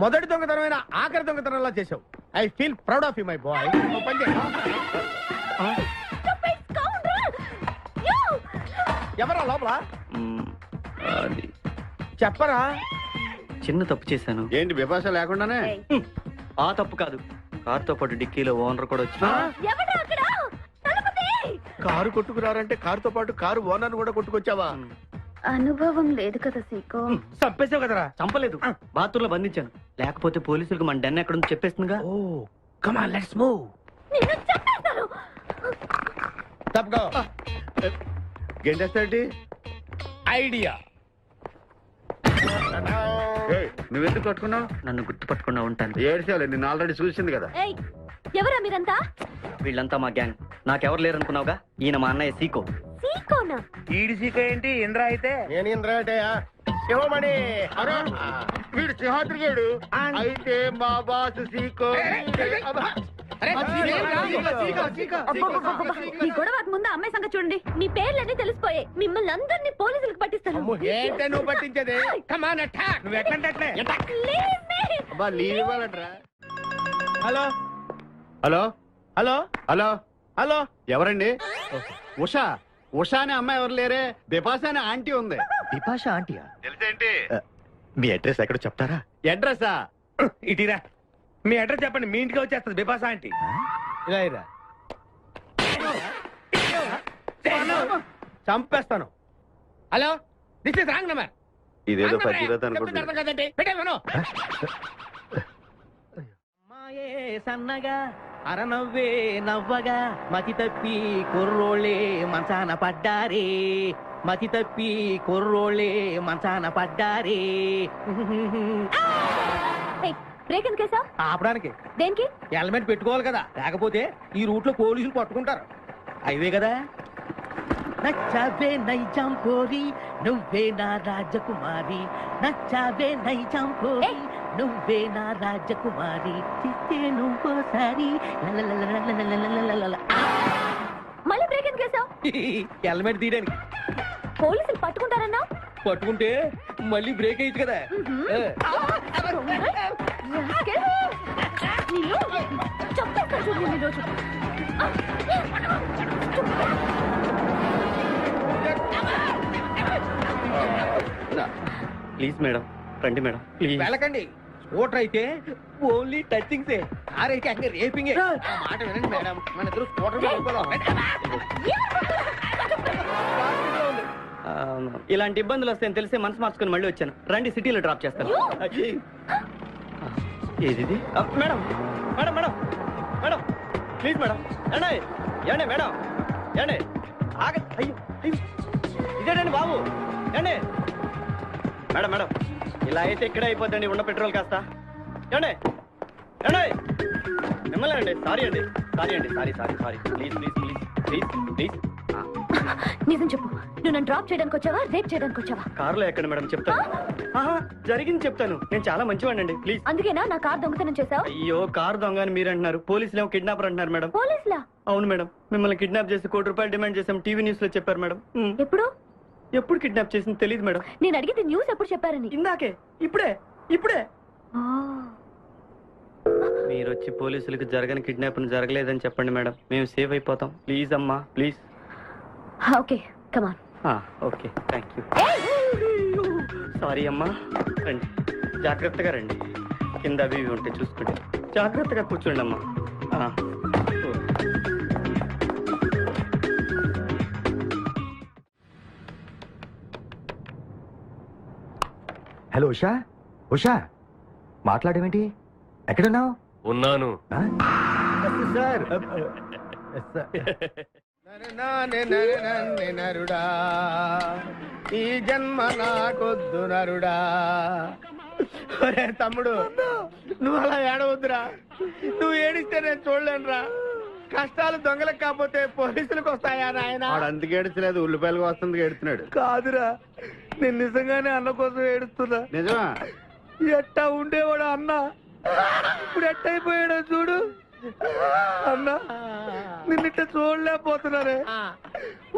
మొదటి దొంగతనమైన ఆఖరి దొంగతనంలా చేసావు. I feel proud of you my boy. ఎవరా లోపల?
అది
చెప్పరా.
చిన్న తప్పు చేశాను.
ఏంటి విభాష లేకుండానే?
ఆ తప్పు కాదు, కారుతో పాటు డిక్కీలో ఓనర్ కూడా వచ్చి
కారు కొట్టుకురారంటే కారుతో పాటు కారు ఓనర్ కూడా కొట్టుకొచ్చావా?
అనుభవం లేదు కదా సీకో.
చంపేసావు కదరా.
చంపలేదు, బాత్రూమ్ లో బంధించాను. లేకపోతే పోలీసులకు మన డెన్ ఎక్కడుందో చెప్పేస్తుందిగా.
Oh come on let's move. తప్పుకో.
గెంటేస్తాంటి
ఐడియా.
నువ్వెందుకు కొట్టుకున్నావు?
నన్ను గుర్తుపట్టకుండా ఉంటాను.
ఏడ్చావులే, నిన్ను ఆల్రెడీ చూసింది కదా.
ఎవరా మీరంతా?
వీళ్ళంతా మా గ్యాంగ్. నాకెవరు లేరనుకున్నావుగా, ఈయన మా అన్నయ్య సీకో.
సీకోనా?
ఈడి సీకో ఏంటి? ఇంద్ర అయితే నేను ఇంద్ర అంటే శివమణి.
వీడు సింహాద్రిగాడు అయితే మా బాస్ సీకో.
ఈ గొడవకు ముందు అమ్మాయి సంగతి చూడండి. మీ పేర్లన్నీ తెలిసిపోయాయి. మిమ్మల్ని అందరినీ పోలీసులకు పట్టిస్తాను.
ఏంటే నువ్వు పట్టించేది? Come on attack. నువ్వు ఎట్లంటే
లీవ్ ఇవ్వాలట్రా.
Hello
hello
hello
hello
hello.
ఎవరండి? ఉషా. ఉషా అనే అమ్మాయి ఎవరు లేరే, బిపాస అనే ఆంటీ ఉంది.
బిపాష ఆంటీయా?
తెలుసేంటి?
మీ అడ్రస్ ఎక్కడ చెప్తారా?
అడ్రస్సా?
ఇటీరా మీ అడ్రస్ చెప్పండి, మీ ఇంటికి వచ్చేస్తుంది బిపాస ఆంటీ. ఇలా ఇరా. చంపేస్తాను. Hello this is wrong number.
ఇదేదో పచ్చిరత అనుకుంటున్నా.
సన్నగా అరనవ్వే నవ్వగా మతి తప్పి కుర్రోళ్ళే మంచాన పడ్డారే. మతి తప్పి కుర్రోళ్ళే మంచాన పడ్డారే.
బ్రేక్ ఎందుకేసా?
ఆపడానికి.
దేనికి?
హెల్మెట్ పెట్టుకోవాలి కదా, లేకపోతే ఈ రూట్ లో పోలీసులు పట్టుకుంటారు. హైవే కదా.
నచ్చావే నైజాం కోరి నువ్వే నా రాజకుమారి. నచ్చావే నైజాం కోరి నువ్వే నా రాజకుమారి. చిత్తే నువ్వోసారి.
మళ్ళీ బ్రేక్ ఎందుకేసా?
హెల్మెట్ తీయడానికి.
పోలీసులు పట్టుకుంటారన్నా?
పట్టుకుంటే మళ్ళీ బ్రేక్ అయ్యింది కదా.
ప్లీజ్ మేడం, రండి మేడం ప్లీజ్.
వెళ్ళకండి. స్కూటర్ అయితే ఓన్లీ టచింగ్సే, కార్ అయితే అங்கே రేపింగే. మాట వినండి మేడం, మన ఇద్దరు స్కూటర్
ఇలాంటి ఇబ్బందులు వస్తాయని తెలిసే మనసు మార్చుకుని మళ్ళీ వచ్చాను. రండి సిటీలో డ్రాప్ చేస్తాను. ఏది madam? Madam madam madam please madam. ఏండి ఏండి మేడం ఏండి ఆగ. అయ్యో అయ్యో ఇదేనండి బాబు. ఏండి మేడం మేడం ఇలా అయితే ఇక్కడే అయిపోద్దండి ఉన్న పెట్రోల్ కాస్త. ఏండి ఏండి మిమ్మల్ని అండి. సారీ అండి, సారీ అండి, sorry sorry sorry. Please please please please please.
నిజం చెప్పు, నువ్వు నన్ను డ్రాప్ చేయడానికి వచ్చావా, రేప్ చేయడానికి వచ్చావా?
కారులో ఎక్కడ మేడం చెప్తాను. జరిగింది చెప్తాను. నేను చాలా మంచివాడిని అండి. ప్లీజ్.
అందుకేనా నా కార్ దొంగతనం చేసావు?
అయ్యో కారు దొంగ అని మీరు అంటున్నారు, పోలీసులు ఏమో కిడ్నాపర్ అంటున్నారు మేడం.
పోలీసులా?
అవును మేడం, మిమ్మల్ని కిడ్నాప్ చేసి ₹1 డిమాండ్ చేసాం. టీవీ న్యూస్ లో చెప్పారు మేడం.
ఎప్పుడు?
ఎప్పుడు కిడ్నాప్ చేసింది తెలియదు మేడం.
నేను అడిగితే న్యూస్ ఎప్పుడు చెప్పారని.
ఇందాకే, ఇప్పుడే ఇప్పుడే. మీరు వచ్చి పోలీసులకు జరగని కిడ్నాప్ జరగలేదని చెప్పండి మేడం, మేము సేవ్ అయిపోతాం. ప్లీజ్ అమ్మా please.
Okay come on.
Okay thank you. Sorry అమ్మా. రండి జాగ్రత్తగా రండి, కింద అవి ఇవి ఉంటే చూసుకుంటే జాగ్రత్తగా కూర్చోండి అమ్మా.
హలో ఉషా. ఉషా మాట్లాడేమేంటి? ఎక్కడున్నావు?
ఉన్నాను
సార్.
నరుడా ఈ జన్మ నాకొద్దు నరుడా. ఒరే తమ్ముడు, నువ్వు అలా ఏడవద్దురా. నువ్వు ఏడిస్తే నేను చూడలేనురా. కష్టాలు దొంగలకు కాకపోతే పోలీసులకు వస్తాయా నాయన?
అందుకే ఏడ్చలేదు, ఉల్లిపాయలకు వస్తుంది ఏడుతున్నాడు.
కాదురా, నేను నిజంగానే అన్న కోసం ఏడుస్తున్నా.
నిజమా?
ఎట్టా ఉండేవాడు అన్న, ఇప్పుడు ఎట్టయిపోయాడో చూడు.
అన్నా నిన్నిట్ట చూడలేకపోతున్నారే.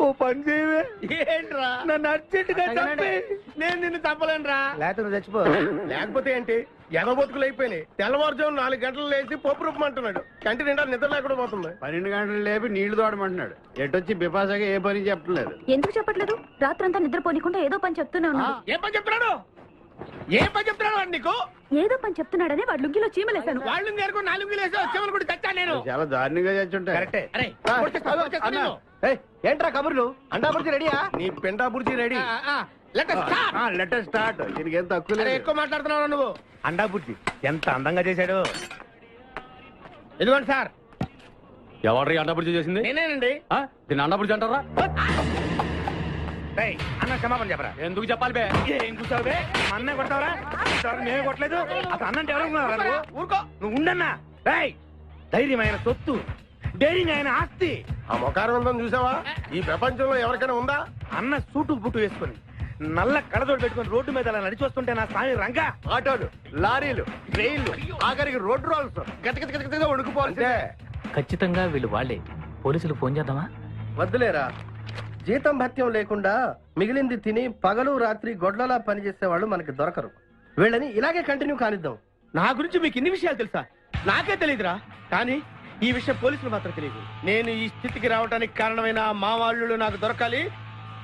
ఓ పని చేయవే. ఏంట్రా? నన్ను అర్జెంట్ గా చంపి. నేను నిన్ను చంపలేనురా. లేకపోతే నువ్వు చచ్చిపో. లేకపోతే ఏంటి? ఎగబొతుకులు అయిపోయినాయి. తెల్లవారుజాము 4 గంటలు లేచి పప్పు రూపమంటున్నాడు. కంటి నిండా నిద్ర లేకుండా పోతుంది. 12 గంటలు లేపి నీళ్లు తోడమంటున్నాడు. ఎటొచ్చి బిపాసగా ఏ పని చెప్పట్లేదు.
ఎందుకు చెప్పట్లేదు? రాత్రంతా నిద్రపోనికుండా ఏదో పని చెప్తూనే ఉన్నాడు.
ఏం పని చెప్తున్నాడు? ఏం పని చెప్తున్నాడు వాడు నీకు?
ఏదో పని చెప్తున్నాడని వాడు లుంగిలో చీమలేశాను.
వాళ్ళు నేర్కొని 4 గిలేసి చెవులు కూడా తెచ్చా నేను.
చాలా దారుణంగా చచ్చుంటాయి. కరెక్టే.
అరే
ఏంట్రా కబుర్లు? అండాబుర్జీ రెడీయా? నీ పెండాబుర్జీ రెడీ. Letter start. దీనికి ఏం తక్కువ లేదు.
ఎక్కువ మాట్లాడుతున్నావు నువ్వు.
అండాబుర్జీ ఎంత అందంగా చేశాడు.
ఇదిగోండి సార్.
ఎవరు అండాబుర్జీ చేసింది?
నేనేనండి.
దీన్ని అండాబుర్జీ అంటారా?
అన్న క్షమాపణ చెప్పరా.
ఎందుకు చెప్పాలి బే?
ఏం కూర్చోవు బే? అన్నే కొడతావరా? మేమే కొట్టలేదు. అసలు అన్నంటే ఎవరు? ఊరుకో. నువ్వు ఉండన్నా. ధైర్యమైన సొత్తు, డైరింగ్ అయిన ఆస్తి. ఆ మొకారం ఉందని చూసావా? ఈ ప్రపంచంలో ఎవరికైనా ఉందా? అన్న సూటు బుట్టు వేసుకొని నల్ల కడదోడు పెట్టుకుని రోడ్డు మీద అలా నడిచి వస్తుంటే నా స్వామి రంగా. ఆటోలు, లారీలు, ట్రైన్లు, ఆఖరికి రోడ్డు రోల్స్ గతగతగతగా ఉడుకుపోవాల్సిందే.
ఖచ్చితంగా వీళ్ళు వాళ్ళే. పోలీసులు ఫోన్ చేద్దామా?
వద్దులేరా. జీతం భత్యం లేకుండా మిగిలింది తిని పగలు రాత్రి గొడ్లలా పనిచేసే వాళ్ళు మనకి దొరకరు. వీళ్ళని ఇలాగే కంటిన్యూ కానిద్దాం. నా గురించి మీకు ఇన్ని విషయాలు తెలుసా? నాకే తెలియదురా. కానీ ఈ విషయం పోలీసులు మాత్రం తెలియదు. నేను ఈ స్థితికి రావడానికి కారణమైన మా వాళ్ళు నాకు దొరకాలి.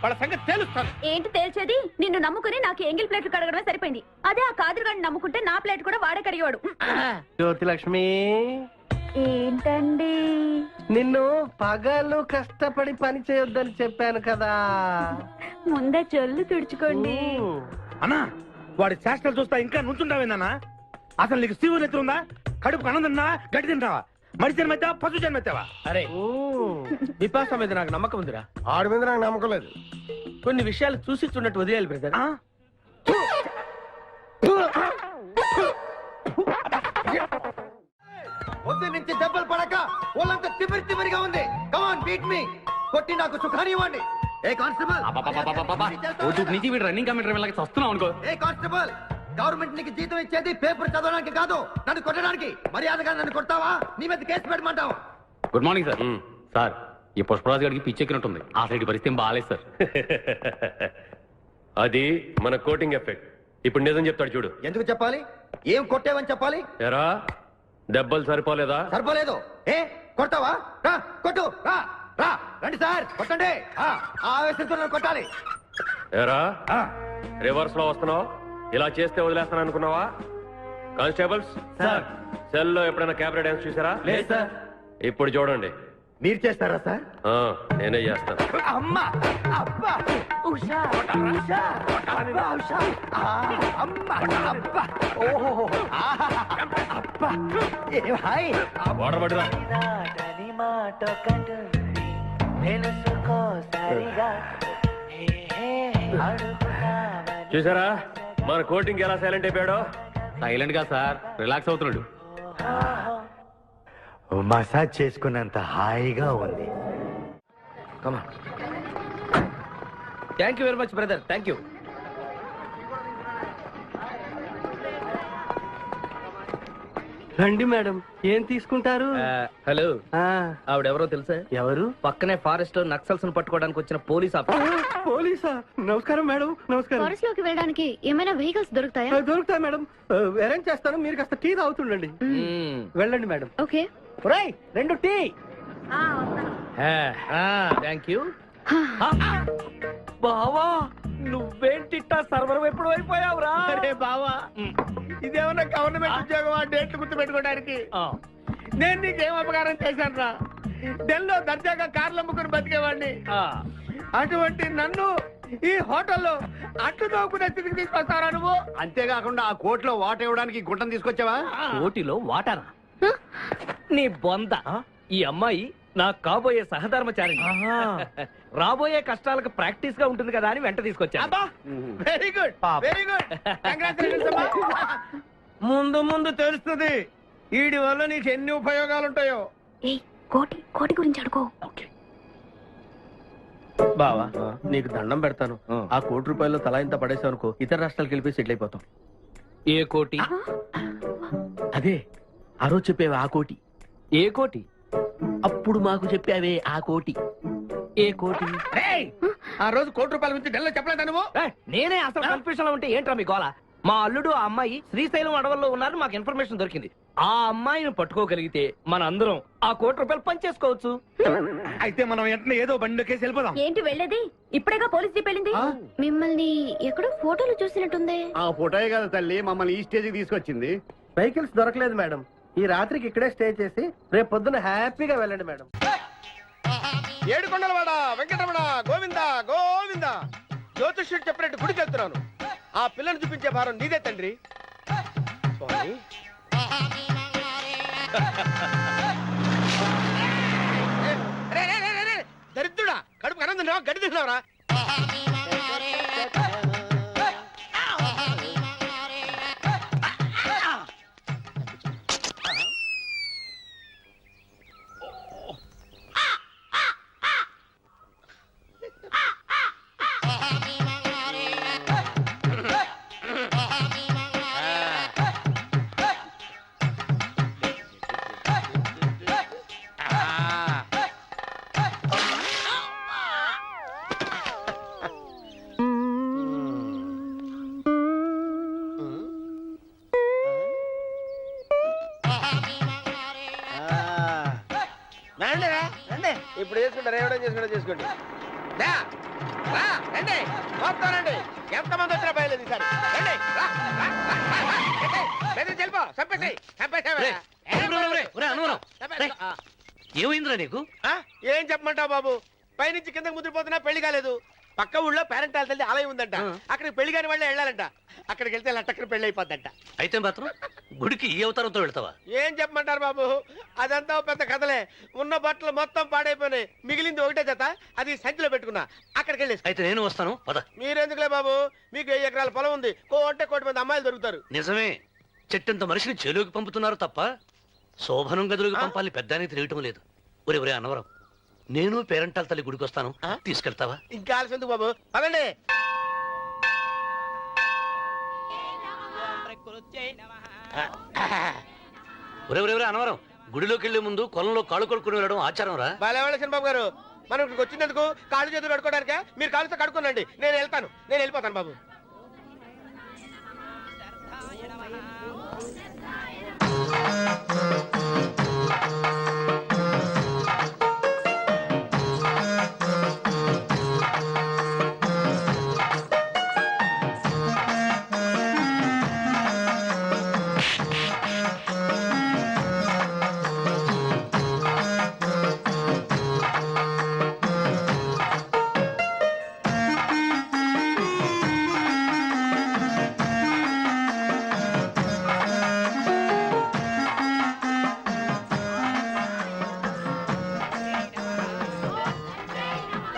వాళ్ళ సంగతి తెలుస్తాను.
ఏంటి తేల్చేది? నిన్ను నమ్ముకుని నాకు ఎంగిల్ ప్లేట్లు కడగడమే సరిపోయింది. అదే ఆ కాదురుగాడిని నమ్ముకుంటే నా ప్లేట్ కూడా వాడే కడిగాడు.
జ్యోతిలక్ష్మి,
ఏంటండి?
నిన్ను పగలు కష్టపడి పని చేయొద్దని చెప్పాను కదా.
ముందే చొల్లు తుడుచుకోండి.
అన్నా, వాడి చేష్టలు చూస్తా ఇంకా నుంచుంటావేందన్నా? అసలు నీకు శివుని ఎత్తు ఉందా? కడుపు అన్నం తిన్నా, గడ్డి తింటావా? మడి జన్మెత్తావా, పశు జన్మెత్తావా? అరే విపాస మీద నాకు నమ్మకం ఉందిరా. ఆడి మీద నాకు నమ్మకం లేదు. కొన్ని విషయాలు చూసి చూడట్టు వదిలేయాలి బ్రదర్. పొద్దు నుంచి దెబ్బలు పడక వాళ్ళంతా తిమిరిగా ఉంది. కమాన్ బీట్ మీ. కొట్టి నాకు సుఖాన్ని ఇవ్వండి. ఏ కానిస్టేబుల్,
నుంచి వీడు రన్నింగ్ కమిటీ వస్తున్నావు అనుకో.
ఏ కానిస్టేబుల్, గవర్నమెంట్ నీకు జీతం ఇచ్చేది పేపర్ చదవడానికి కాదు, నన్ను కొట్టడానికి. మర్యాదగా నన్ను కొడతావా? నీ మీద కేసు పెట్టమంటావా?
Good morning sir. సార్, ఈ పుష్పరాజు గారికి పిచ్చెక్కినట్టుంది. ఆ సైడ్ పరిస్థితి ఏం బాగాలేదు సార్.
అది మన కోటింగ్ ఎఫెక్ట్. ఇప్పుడు నిజం చెప్తాడు చూడు.
ఎందుకు చెప్పాలి? ఏం కొట్టేవని చెప్పాలి?
ఎరా దెబ్బలు సరిపోలేదా?
సరిపోలేదు. ఏ కొడతావా? రా కొట్టు. రా రా రండి సార్, కొట్టండి. ఆవేశంతో నన్ను కొట్టాలి.
ఎరా రివర్స్ లో వస్తున్నావు? ఇలా చేస్తే వదిలేస్తాను అనుకున్నావా? కానిస్టేబుల్స్
సార్,
సెల్ లో ఎప్పుడైనా కెమెరా డాన్స్ చూసారా?
లేదు సార్.
ఇప్పుడు చూడండి.
మీరు చేస్తారా సార్?
నేనే చేస్తాను.
అమ్మా, అబ్బా, ఉషా, ఉషా, అబ్బా, ఉషా, అమ్మా, అబ్బా, ఓహో, అబ్బా, ఏ హాయ్.
వాటర్ పట్టురా. చూసారా మన కోటింగ్ ఎలా సైలెంట్ అయిపోయాడో?
సైలెంట్ గా సార్, రిలాక్స్ అవుతున్నాడు.
మసాజ్ చేసుకున్నంత హాయిగా ఉంది.
Thank you very much brother. Thank you.
రండి మేడం, ఏం తీసుకుంటారు?
హలో, ఆవిడెవరో తెలుసా?
ఎవరు?
పక్కనే ఫారెస్ట్ లో నక్సల్స్ పట్టుకోవడానికి వచ్చిన పోలీస్ ఆఫీసర్.
పోలీసా? నమస్కారం మేడం. నమస్కారం.
ఫారెస్ట్ లోకి వెళ్ళడానికి ఏమైనా వెహికల్స్ దొరుకుతాయా?
దొరుకుతాయి మేడం. అరేంజ్ చేస్తాను, మీరు కాస్త టీ తాగుతుండండి. వెళ్ళండి madam.
Okay.
2 tea.
Thank you. బావా, నువ్వేంటిట్టా సర్వర్ ఎప్పుడు అయిపోయావురా?
అరే బావా, ఇదేమన్నా గవర్నమెంట్ ఉద్యోగం? డేట్లు గుర్తు పెట్టుకోవడానికి. నేను నీకేం అపకారం చేశాను రా? ఢిల్లీలో దర్జాగా కార్లు అమ్ముకుని బతికేవాడిని. అటువంటి నన్ను ఈ హోటల్లో అట్లు తోకునే స్థితికి తీసుకొస్తారా నువ్వు?
అంతేకాకుండా ఆ కోట్లో వాట ఇవ్వడానికి గుంటను తీసుకొచ్చావా?
కోటిలో వాటారా? నీ బొంద. ఈ అమ్మాయి నా కాబోయే సహధర్మచారి. రాబోయే కష్టాలకు ప్రాక్టీస్ గా ఉంటుంది కదా అని వెంట తీసుకొచ్చా.
Very good, very good. ముందు ముందు తెలుస్తుంది వీడి వల్ల నీకు ఎన్ని ఉపయోగాలు ఉంటాయో.
కోటి గురించి అడుకో.
బావా, నీకు దండం పెడతాను. ఆ ₹1 తలా ఇంత పడేసావు అనుకో, ఇతర రాష్ట్రాలకు వెళ్ళిపోయి సెటిల్ అయిపోతాం.
ఏ కోటి?
అదే ఆ రోజు చెప్పేవా ఆ కోటి.
ఏ కోటి?
అప్పుడు మాకు చెప్పావే ఆ కోటి.
ఏ కోటి?
ఆ రోజు ₹1,00,00,000 గురించి ఢిల్లో చెప్పలేదా నువ్వు?
నేనే అసలు కన్ఫ్యూషన్ లో ఉంటే ఏంట్రా మీ గోల? మా అల్లుడు ఆ అమ్మాయి శ్రీశైలం అడవుల్లో ఉన్నారు, మాకు ఇన్ఫర్మేషన్ దొరికింది. ఆ అమ్మాయిని పట్టుకోగలిగితే మన అందరం ఆ ₹1,00,00,000 పంచేసుకోవచ్చు.
అయితే మనం వెంటనే ఏదో బండికేసి వెళ్ళిపోదాం.
ఏంటి వెళ్ళేది? ఇప్పుడేగా పోలీస్ జీప్ వెళ్ళింది. మిమ్మల్ని ఎక్కడో ఫోటోలు చూసినట్టుంది.
ఆ ఫోటోయే కదా తల్లి మమ్మల్ని ఈ స్టేజ్కి తీసుకొచ్చింది. వెహికల్స్ దొరకలేదు మేడం. ఈ రాత్రికి ఇక్కడే స్టే చేసి రేపు పొద్దున హ్యాపీగా వెళ్ళండి మేడం. ఏడుకొండలవాడ వెంకటరమణ గోవింద గోవింద. జ్యోతిష్యుడు చెప్పినట్టు గుడికి వెళ్తున్నాను. ఆ పిల్లను చూపించే భారం నీదే తండ్రి. స్వామి దరిద్రుడా, కడుపు అన్నం తిన్నావా గడి తిన్నావరా? ఇప్పుడు చేసుకుంటారు, ఏవడం చేసుకుంటా చేసుకోండి. రండి మొత్తం రండి, ఎంతమంది వచ్చినా బయలుదేరి ఈసారి రండి. వెళ్ళిపో చంపేసి
ఏమైందిరా నీకు?
ఏం చెప్పమంటావు బాబు? పైనుంచి కిందకి ముద్రపోతున్నా పెళ్లి కాలేదు. పక్క ఊళ్ళో పేరెంటాల తల్లి ఆలయం ఉందంట, అక్కడికి పెళ్లి కాని వాళ్ళే వెళ్ళాలంట. అక్కడికి వెళ్తే లట్టక్కన పెళ్లి అయిపోద్దంట.
అయితే మాత్రం గుడికి ఈ అవతారంతో వెళ్తావా?
ఏం చెప్పమంటారు బాబు, అదంతా పెద్ద కథలే. ఉన్న బట్టలు మొత్తం పాడైపోయినాయి, మిగిలింది ఒకటే జత, అది సంచిలో పెట్టుకున్నా. అక్కడికి వెళ్ళేసి
అయితే నేను వస్తాను పద.
మీరెందుకులే బాబు, మీకు 1000 ఎకరాల పొలం ఉంది, అంటే 1,00,00,000 మంది అమ్మాయిలు దొరుకుతారు.
నిజమే, చెట్టంత మనిషిని చెలువుకి పంపుతున్నారు తప్ప శోభనం గదులకు పంపాలని పెద్దానికి తెలియటం లేదు. ఒరే ఒరే అన్నవరం, నేను పేరెంటాల తల్లి గుడికి వస్తాను, తీసుకెళ్తావా?
ఇంకా ఆలస్యం ఎందుకు బాబు, పదండి.
ఒరే ఒరే ఒరే అన్నవరం, గుడిలోకి వెళ్లే ముందు కొలంలో కాళ్ళు కొడుకుని వెళ్ళడం ఆచారం రా.
బాలేవాళ్ళ చంద్రబాబు గారు, మనం ఇక్కడికి వచ్చినందుకు కాళ్ళు చేతులు కడుక్కోవడానికే. మీరు కాళ్ళతో కడుక్కోనండి, నేను వెళ్తాను, నేను వెళ్ళిపోతాను బాబు.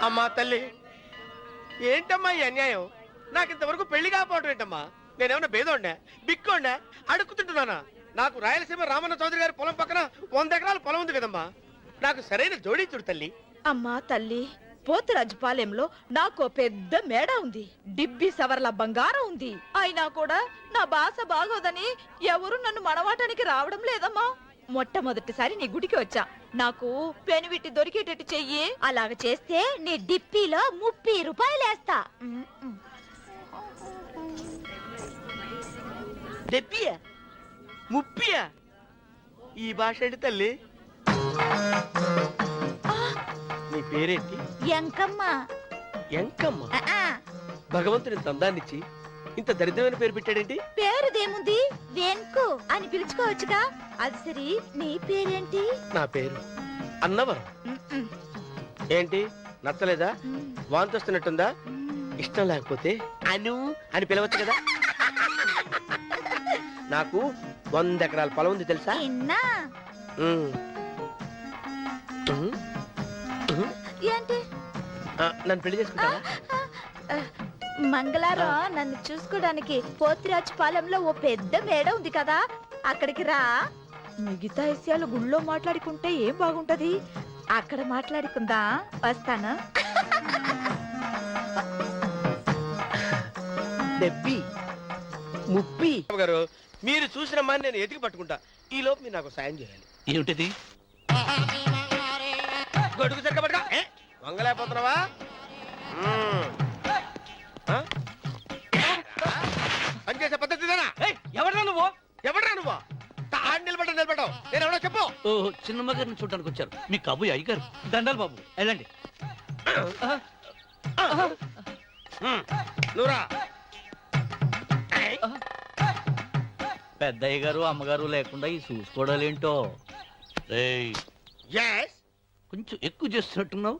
అమ్మా తల్లి, ఏంటమ్మా ఈ అన్యాయం? నాకు ఇంతవరకు పెళ్లి కాకపోవడం ఏంటమ్మా? నేనేమన్నా బేదోండా, బిక్కోండా, అడుక్కుతుంటున్నానా? నాకు రాయలసీమ రామన్న చౌదరి గారి పొలం పక్కన 100 ఎకరాల పొలం ఉంది కదమ్మా. నాకు సరైన జోడించుడు తల్లి.
అమ్మా తల్లి, పోతురాజుపాలెంలో నాకు పెద్ద మేడ ఉంది, డిబ్బి సవర్ల బంగారం ఉంది. అయినా కూడా నా భాష బాగోదని ఎవరు నన్ను మనవాటానికి రావడం లేదమ్మా. మొట్టమొదటిసారి నీ గుడికి వచ్చా, నాకు పెనువిట్టి దొరికేటట్టు చెయ్యి. అలాగ చేస్తే నీ డిప్పిలో 30 రూపాయలు వేస్తా.
డెప్పియా 30? ఈ భాష ఏంటి తల్లి? నీ పేరేంటి?
ఎంకమ్మ.
ఎంకమ్మ? భగవంతుని ఇంత అందాన్నిచ్చి ఇంత దరిద్రమైన పేరు పెట్టాడేంటి?
పేరుదేముంది, వెంకు అని పిలుచుకోవచ్చుగా. అది సరి, నీ పేరేంటి?
నా పేరు అన్నవరం. ఏంటి నచ్చలేదా? వాంతొస్తున్నట్టుందా? ఇష్టం లేకపోతే అను అని పిలవచ్చు కదా. నాకు 100 ఎకరాల పొలం ఉంది తెలుసా?
ఏంటి?
నన్ను పెళ్లి చేసుకుంటావా?
మంగళారం నన్ను చూసుకోవడానికి పోతిరాజుపాలెంలో ఓ పెద్ద మేడ ఉంది కదా, అక్కడికి రా. మిగతా విషయాలు గుళ్ళో మాట్లాడుకుంటే ఏం బాగుంటది, అక్కడ మాట్లాడుకుందా. వస్తాను.
డెబ్బి 30 గారు, మీరు చూసిన మాని నేను ఎతికి పట్టుకుంటా. ఈ లోపు మీరు నాకు సాయం చేయాలి.
ఏమిటిది?
గొడుగు సరిగ్గా పట్టుకో. వంగలేకపోతున్నావా? పనిచేసే పద్ధతి ఇదేనా?
ఎవరా నువ్వు?
ఎవడ్రా నువ్వు? నిలబడ్డావు నేను ఎవడో చెప్పు.
చిన్నమ్మ గారిని చూడడానికి వచ్చారు మీ కబుయ్య అయ్యగారు. దండాలు బాబు, వెళ్ళండి.
నువ్వురా.
పెద్దయ్య గారు అమ్మగారు లేకుండా ఈ చూసుకోవడాలేంటో. రేయ్, కొంచెం ఎక్కువ చేస్తున్నట్టున్నావు.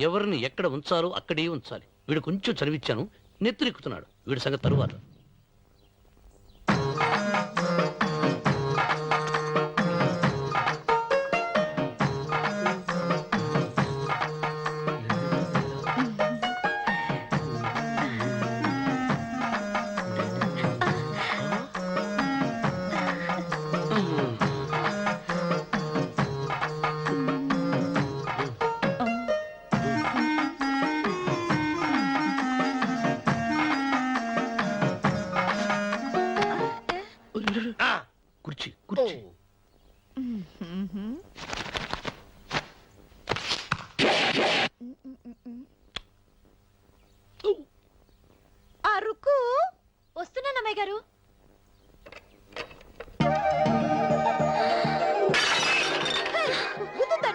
ఎవరిని ఎక్కడ ఉంచాలో అక్కడే ఉంచాలి. వీడు కొంచెం చదివిచ్చాను, నెత్తురెక్కుతున్నాడు. వీడి సంగతి తరువాత. కుర్చీ కుర్చీ.
అరుకు వస్తున్నాను అమ్మాయి గారు.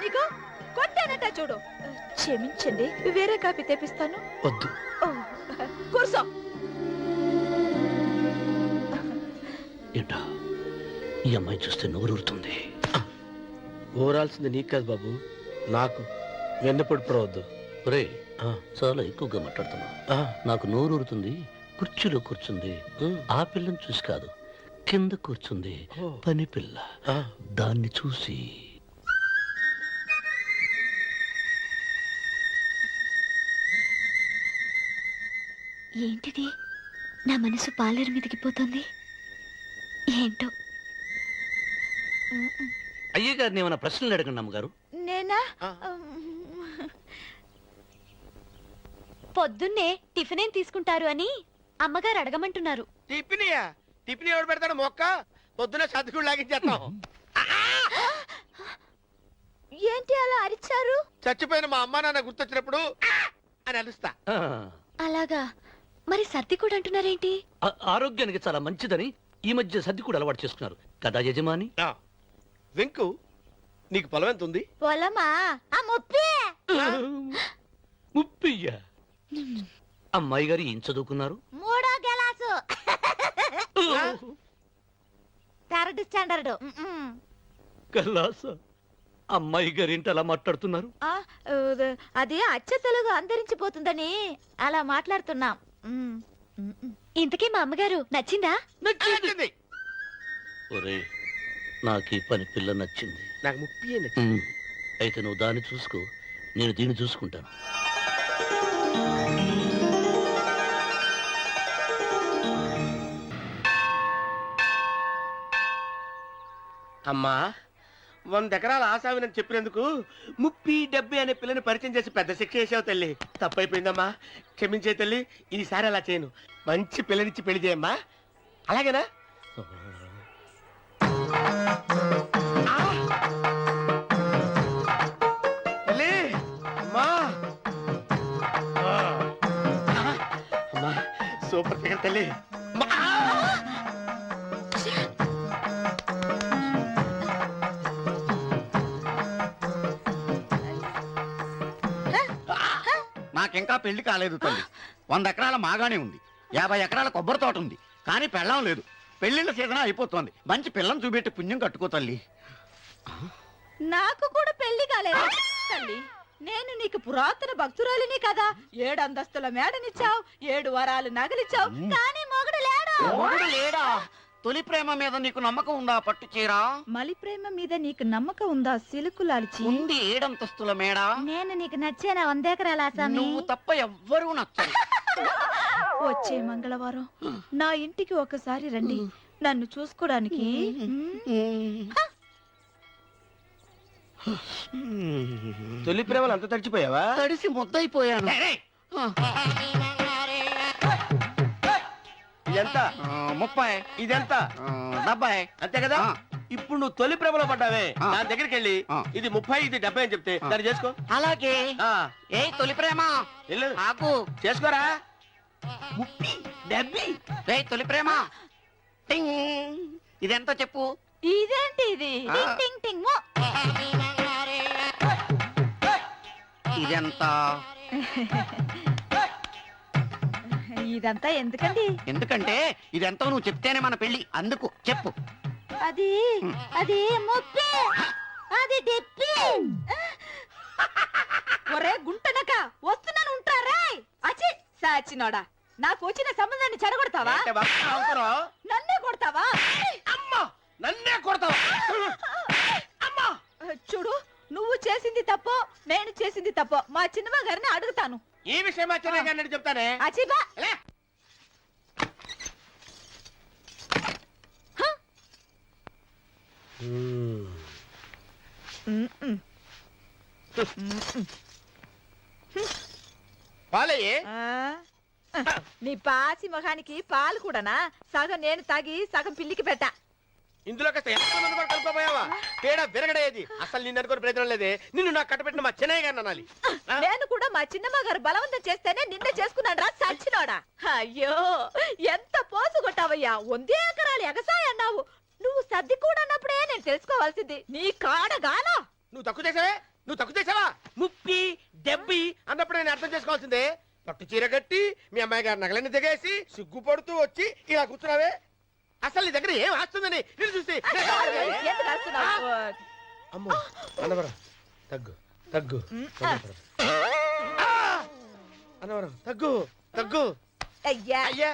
నీకు కొట్టానట చూడు. క్షమించండి, వేరే కాపీ తెప్పిస్తాను.
వద్దు.
కూర్చో.
ఏంటా ఈ అమ్మాయి చూస్తే నోరూరుతుంది.
ఊరాల్సింది నీకు కాదు బాబు, నాకు. వెన్నపొడి పడవద్దు.
రే, చాలా ఎక్కువగా మాట్లాడుతున్నా. నాకు నోరూరుతుంది. కుర్చీలో కూర్చుంది. ఆ పిల్లని చూసి కాదు, కింద కూర్చుంది పని పిల్ల. దాన్ని చూసి
ఏంటిది? నా మనసు పాలేరు మీదకి పోతుంది. ఏంటో.
అయ్య గారిని ఏమైనా ప్రశ్నలు అడగండి అమ్మగారు.
నేనా? పొద్దున్నే టిఫిన్ ఏం తీసుకుంటారు అని అమ్మగారు అడగమంటున్నారు.
టిఫినియా? టిఫిన్ ఎవడు పెడతాడు మొక్క? పొద్దున సర్దుకుడు లాగించేస్తాం.
ఏంటి అలా అరిచారు?
చచ్చిపోయిన మా అమ్మా నాన్న గుర్తొచ్చినప్పుడు అని అరుస్తా.
అలాగా? మరి సర్ది కూడా అంటున్నారేంటి?
ఆరోగ్యానికి చాలా మంచిదని ఈ మధ్య సర్ది కూడా అలవాటు చేసుకున్నారు కదా యజమాని.
వెంకు, నీకు పొలం ఎంత ఉంది?
పొలమా?
ముప్పయ్య. అమ్మాయి గారు ఏం చదువుకున్నారు?
3వ క్లాసు, 3rd స్టాండర్డ్.
కల్లాస. అమ్మాయి గారు ఏంటి అలా మాట్లాడుతున్నారు?
అది అచ్చ తెలుగు అంతరించిపోతుందని అలా మాట్లాడుతున్నాం. ఇంతకీ మా అమ్మగారు నచ్చిందా?
నచ్చింది.
ఒరే, నాకు ఈ పని పిల్ల నచ్చింది.
నాకు ముప్పి.
అయితే నువ్వు దాన్ని చూసుకో, నేను దీన్ని చూసుకుంటాను.
అమ్మా, 100 ఎకరాల ఆసామినని చెప్పినందుకు 30-70 అనే పిల్లని పరిచయం చేసి పెద్ద శిక్ష చేసావు తల్లి. తప్పైపోయిందమ్మా, క్షమించే తల్లి. ఈసారి అలా చేయను. మంచి పిల్లనిచ్చి పెళ్లి చేయమ్మా. అలాగేనా? తల్లి, అమ్మా. అమ్మా, సూపర్ ఫిగర్ తల్లి.
నాకింకా పెళ్లి కాలేదు తల్లి. 100 ఎకరాల మాగానే ఉంది, 50 ఎకరాల కొబ్బరి తోట ఉంది, కానీ పెళ్ళం లేదు. పెళ్లిళ్ళ సీజన్ అయిపోతుంది. మంచి పిల్లని చూపెట్టి పుణ్యం కట్టుకో తల్లి.
నాకు కూడా పెళ్లి కాలేదు తల్లి. నేను నీకు పురాతన భక్తురాలిని కదా. 7 అంతస్తుల మేడనిచ్చావు, 7 వరాలు నగలిచ్చావు, కానీ మొగుడు లేడు.
మొగుడు లేడా? తొలి ప్రేమ మీద నీకు నమ్మకం ఉందా పట్టు చీర?
మలి ప్రేమ మీద నీకు నమ్మకం ఉందా సిలుకు లాల్చి?
ఉంది 7 అంతస్తుల మేడ.
నేను నీకు నచ్చేనా 100 ఎకరాల ఆసామి?
నువ్వు తప్ప ఎవ్వరూ నచ్చరు.
వచ్చే మంగళవారం నా ఇంటికి ఒకసారి రండి, నన్ను చూసుకోవడానికి.
తొలి ప్రేమలు అంత తడిచిపోయావా?
తడిసి ముద్దయిపోయాను.
ఎంత
30.
ఇదెంత
70.
అంతే కదా ఇప్పుడు నువ్వు తొలి ప్రభలో పడ్డావే దాని దగ్గరికి వెళ్ళి ఇది 30 ఇది 70 అని చెప్తే దాన్ని చేసుకో.
అలాగే ఏ తొలి ప్రేమ
వెళ్ళు
ఆకు
చేసుకోరా. 30 70
రే తొలి ప్రేమ టింగ్ ఇదెంత చెప్పు.
ఇదేంటి ఇది టింగ్ టింగ్ టింగ్ మో.
ఇదెంత.
ఇదంతా ఎందుకండి?
ఎందుకంటే ఇదెంతో నువ్వు చెప్తేనే మన పెళ్లి, అందుకు చెప్పు.
అది అది ముప్పి, అది డెప్పి. ఒరే గుంటనక వస్తున్నాను ఉంటారా? అచి సాచినోడా, నాకు వచ్చిన సంబంధాన్ని చెడగొడతావా? నన్నే కొడతావా?
అమ్మా నన్నే కొడతావా? అమ్మా
చూడు, నువ్వు చేసింది తప్పో నేను చేసింది తప్పో మా చిన్నమ్మ గారిని అడుగుతాను.
ఈ విషయం మా చిన్న గారిని చెప్తానే.
అచిబా
పాలయ్యే
నీ పాసి మొహానికి పాలు కూడానా? సగం నేను తాగి సగం పిల్లికి పెట్టా.
ఇందులో కాస్త ఎంతమంది కూడా కలుపుకోపోయావా? పేడ విరగడేది. అసలు నిన్ను అనుకుని ప్రయత్నం లేదే. నిన్ను నాకు కట్టబెట్టిన మా చిన్నయ్య గారిని అనాలి.
నేను కూడా మా చిన్నమ్మ గారు బలవంతం చేస్తేనే నిన్న చేసుకున్నాను రా సచ్చినోడా. అయ్యో ఎంత పోసు కొట్టావయ్యా. 100 ఎకరాలు ఎగసాయ అన్నావు. నువ్వు సర్ది కూడా అన్నప్పుడే నేను తెలుసుకోవాల్సింది. నీ కాడగానా?
నువ్వు తక్కువ చేసావే, నువ్వు తక్కువ చేసావా? 30 70 అన్నప్పుడు నేను అర్థం చేసుకోవాల్సిందే. పట్టు చీర కట్టి మీ అమ్మాయి గారు నగలన్నీ దిగేసి సిగ్గుపడుతూ వచ్చి ఇలా కూర్చున్నావే. అసలు నీ దగ్గర ఏం వస్తుందని నేను చూసి. అమ్మో అన్నవరం తగ్గు తగ్గు అన్నవరం తగ్గు తగ్గు
అయ్యా
అయ్యా